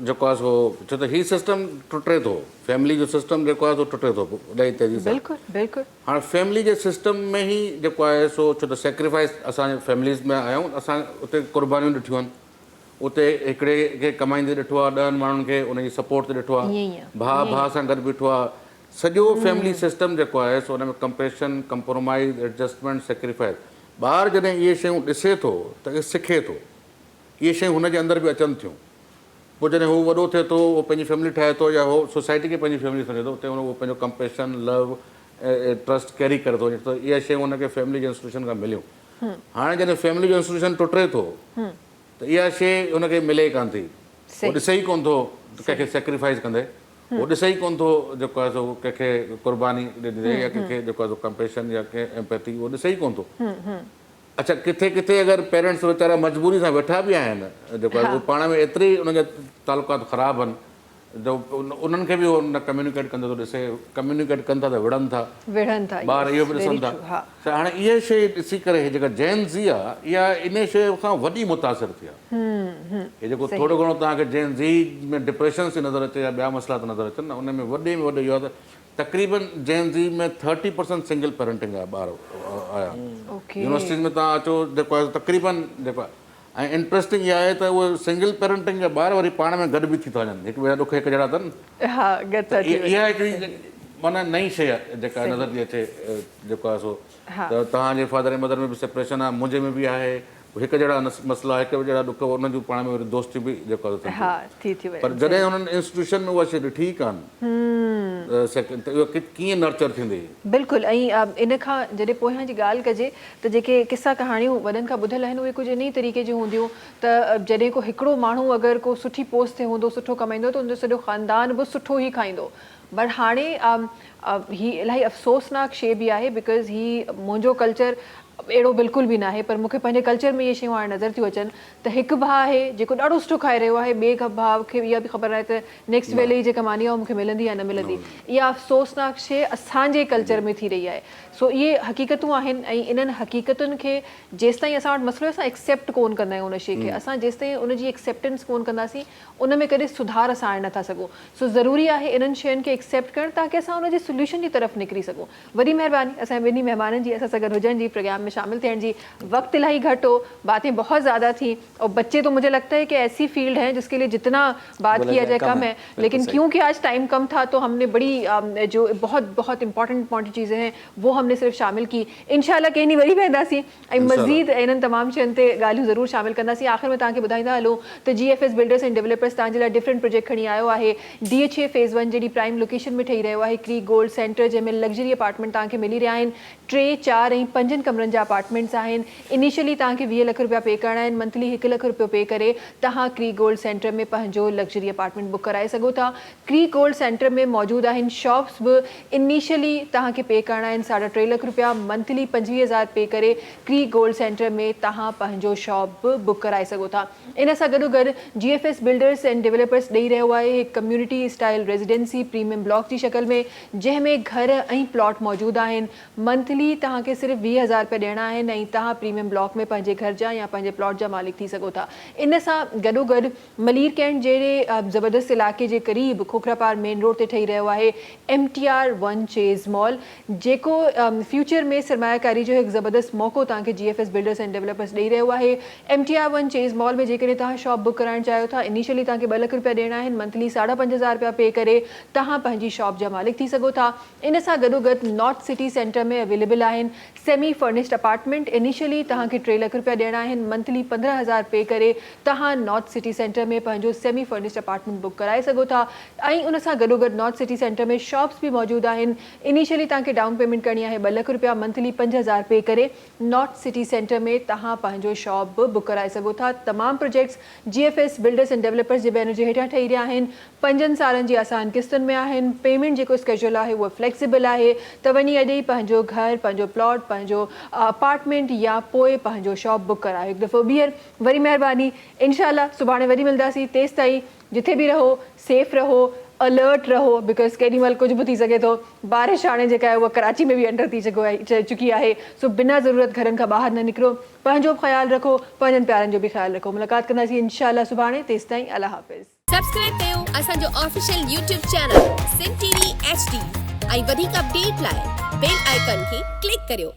जेको आहे सो, छो त हीउ सिस्टम टुटे थो, फैमिली जो सिस्टम जेको आहे सो टुटे थो ॾाढी तेज़ी सां। बिल्कुलु। हाणे फैमिली जे सिस्टम में ई जेको आहे सो, छो त सेक्रीफाइस असांजे फैमिलीज़ में आया आहियूं, असां उते क़ुर्बानियूं ॾिठियूं आहिनि। उते हिकिड़े खे कमाईंदे ॾिठो आहे, 10 माण्हुनि खे उनजी सपोर्ट ते ॾिठो आहे, भाउ सां गॾु बीठो आहे। सॼो फैमिली सिस्टम जेको आहे सो हुन में कंपेशन, कंप्रोमाइज़, एडजस्टमेंट, सेक्रीफाइस। ॿारु जॾहिं इहे शयूं ॾिसे थो त सिखे थो, इहे शयूं हुनजे अंदरि बि अचनि थियूं। पोइ जॾहिं हू वॾो थिए थो, उहो पंहिंजी फैमिली ठाहे थो या उहो सोसाइटी खे पंहिंजी फैमिली सम्झे थो, उते उहो पंहिंजो कंपेशन, लव, ट्रस्ट कैरी करे थो वञे। त इहा शयूं हुनखे फैमिली जे इंस्टीट्यूशन खां मिलियूं। हाणे जॾहिं फैमिली जो इंस्टीट्यूशन टुटे थो त इहा शइ हुनखे मिले ई कोन थी। उहो ॾिसे ई कोन थो कंहिंखे सेक्रीफाइस कंदे, उहो ॾिसे ई कोन थो जेको आहे सो कंहिंखे क़ुर्बानी ॾिजे या कंहिंखे जेको आहे सो कंपेशन या कंहिं एम्पैथी, उहो ॾिसे ई कोन थो। अच्छा किथे किथे अगरि पेरेंट्स वीचारा मजबूरी सां वेठा बि आहिनि जेको आहे उहे पाण में एतिरी उन्हनि जा तालुकात ख़राबु आहिनि जो उन्हनि खे बि उहो न कम्युनिकेट कंदो थो ॾिसे कम्युनिकेट कनि था त विढ़नि था ॿार इहो बि ॾिसनि था त हाणे इहा शइ ॾिसी करे जेका जेन ज़ी आहे इहा इन शइ खां वॾी मुतासिर थी आहे हे जेको थोरो घणो तव्हांखे जेन ज़ी में डिप्रेशन थी नज़र अचे या ॿिया मसइला था नज़र अचनि न उन में वॾे में वॾो इहो आहे त तक़रीबन जेन ज़ी में 30% सिंगल पेरेंटिंग आहे ॿार आया यूनिवर्सिटीज़ में तव्हां अचो जेको आहे तक़रीबन जेको आहे ऐं इंट्रस्टिंग इहा आहे त उहे सिंगल पेरेंटिंग जा ॿार वरी पाण में गॾु बि थी था वञनि हिकु ॿिए जा ॾुख हिकु जहिड़ा अथनि इहा हिकिड़ी माना नई शइ आहे जेका नज़र थी अचे जेको आहे सो त तव्हांजे फादर ऐं मदर में बि सेपरेशन आहे मुंहिंजे में बि आहे हिकु जहिड़ा मसइला हिकु जहिड़ा ॾुख उन्हनि जूं पाण में वरी दोस्ती बि जेको आहे पर जॾहिं हुननि इंस्टीट्यूशन में उहा शइ ॾिठी कान त इहो कीअं नर्चर थींदी बिल्कुलु ऐं इन खां जॾहिं पोयां जी ॻाल्हि कजे त जेके किसा कहाणियूं वॾनि खां ॿुधल आहिनि उहे कुझु इन ई तरीक़े जूं हूंदियूं त जॾहिं को हिकिड़ो माण्हू अगरि को सुठी पोस्ट ते हूंदो सुठो कमाईंदो त उनजो सॼो ख़ानदान बि सुठो ई खाईंदो बट हाणे ही इलाही अफ़सोसनाक शइ बि आहे बिकॉज़ ही मुंहिंजो कल्चर अहिड़ो बिल्कुलु बि न आहे पर मूंखे पंहिंजे कल्चर में इहे शयूं हाणे नज़र थियूं अचनि त हिकु भाउ आहे जेको ॾाढो सुठो खाए रहियो आहे ॿिए भाउ खे इहा बि ख़बर आहे त नेक्स्ट वेले जी जेका मानी आहे मूंखे मिलंदी या न मिलंदी इहा अफ़सोसनाक शइ असांजे कल्चर में थी रही आहे सो इहे हक़ीक़तूं आहिनि ऐं इन्हनि हक़ीक़तुनि खे जेसिताईं असां वटि मसइलो असां एक्सेप्ट कोन कंदा आहियूं उन शइ खे असां जेसिताईं उनजी एक्सेप्टेंस कोन कंदासीं उन में कॾहिं सुधार असां आणे नथा सघूं सो ज़रूरी आहे इन्हनि शयुनि खे एक्सेप्ट करणु ताकी असां उनजे सोल्यूशन जी तरफ़ निकिरी सघूं वॾी महिरबानी असांजे ॿिन्ही महिमाननि जी असां सां गॾु हुजण जी प्रोग्राम में शामिल थियण जी वक्त इलाही घट हो बातें बहुत ज़्यादा थी और बच्चे तो मुझे लगता है कि ऐसी फील्ड है जिसके लिए जितना बात किया जाए कम है लेकिन क्योंकि आज टाइम कम था तो हमने बड़ी जो बहुत बहुत इंपॉर्टेंट चीज़ें हैं वो हमने सिर्फ शामिल की इंशाल्लाह कहीं नहीं वरी वेंदासीं ऐं मज़ीद इन्हनि तमामु शयुनि ते ॻाल्हियूं ज़रूरु शामिल कंदासीं आख़िर में तव्हांखे ॿुधाईंदा हलूं त GFS बिल्डर्स एंड डेवलपर्स तव्हांजे लाइ डिफरेंट प्रोजेक्ट खणी आयो आहे DHA फेज़ 1 जहिड़ी प्राइम लोकेशन में ठही रहियो आहे क्रीक गोल्ड सेंटर जंहिंमें लग्जरी अपार्टमेंट तव्हांखे मिली रहिया आहिनि 3, 4 ऐं 5 कमरनि जा अपार्टमेंट्स आहिनि इनिशियली तव्हांखे 20 लख रुपया पे करणा आहिनि मंथली 1 लख रुपयो पे करे तव्हां क्रीक गोल्ड सेंटर में पंहिंजो लग्जरी अपार्टमेंट बुक कराए सघो था क्रीक गोल्ड सेंटर में मौजूदु आहिनि शॉप्स बि इनिशियली तव्हांखे पे करणा आहिनि 3.5 लख रुपया मंथली 25,000 पे करे क्रीक गोल्ड सेंटर में तव्हां पंहिंजो शॉप बि बुक कराए सघो था इन सां गॾोगॾु GFS बिल्डर्स एंड डेवलपर्स ॾेई रहियो आहे हिकु community style residency premium block जी शक्ल में जंहिंमें घर ऐं प्लॉट मौजूदु आहिनि मंथली तव्हांखे सिर्फ़ु 20,000 रुपया ॾियणा आहिनि ऐं तव्हां प्रीमियम ब्लॉक में पंहिंजे घर जा या पंहिंजे प्लॉट जा मालिक थी सघो था इन सां गॾोगॾु मलीर कैंट जहिड़े ज़बरदस्त इलाइक़े जे क़रीब खोखरापार मेन रोड ते ठही रहियो आहे MTR 1 चेज़ मॉल जेको फ्यूचर में सरमायाकारी जो हिकु ज़बरदस्त मौक़ो तव्हांखे GFS बिल्डर्स एंड डेवलपर्स ॾेई रहियो आहे MTR 1 चेज़ मॉल में जेकॾहिं तव्हां शॉप बुक कराइणु चाहियो था इनिशियली तव्हांखे 2 लख रुपया ॾियणा आहिनि मंथली 5,500 रुपया पे करे तव्हां पंहिंजी शॉप जा मालिक थी सघो था इन सां गॾोगॾु नॉर्थ सिटी सेंटर में अवेलेबल आहिनि सेमी फर्निश्ड अपार्टमेंट इनिशियली तव्हांखे 3 लख रुपया ॾियणा आहिनि मंथली 15,000 पे करे तव्हां नॉर्थ सिटी सेंटर में पंहिंजो सेमी फर्निश्ड अपार्टमेंट बुक कराए सघो था ऐं उन सां गॾोगॾु नॉर्थ सिटी सेंटर में शॉप्स बि मौजूदु आहिनि इनिशियली तव्हांखे डाउन पेमेंट करणी आहे 2 लख रुपया मंथली 5,000 पे करे नॉर्थ सिटी सेंटर में तव्हां पंहिंजो शॉप बि बुक कराए सघो था तमामु projects GFS builders and developers जे बैनर जे हेठां ठही रहिया आहिनि 5 सालनि जी आसान किस्तुनि में आहिनि पेमेंट जेको स्केड्यूल आहे उहो फ्लेक्सिबल आहे त वञी अॼु ई पंहिंजो घर पंहिंजो प्लॉट पंहिंजो अपार्टमेंट या पोइ पंहिंजो शॉप बुक करायो हिकु दफ़ो ॿीहर वरी महिरबानी इंशाल्लाह सुभाणे वरी मिलंदासीं तेसि ताईं जिथे बि रहो सेफ रहो अलर्ट रहो बिकॉज़ केॾी महिल कुझु बि थी सघे थो बारिश हाणे जेका आहे उहा कराची में बि एंटर थी चुकी आहे सो बिना ज़रूरत घरनि खां ॿाहिरि न निकिरो पंहिंजो ख़्यालु रखो पंहिंजनि प्यारनि जो बि ख़्यालु रखो मुलाक़ात कंदासीं इंशाल्लाह सुभाणे तेसि ताईं अल्लाह हाफ़िज़ सब्सक्राइब कयो असांजो official YouTube channel Sindh TV HD ऐं वधीक अपडेट लाइ बेल आइकन खे क्लिक करियो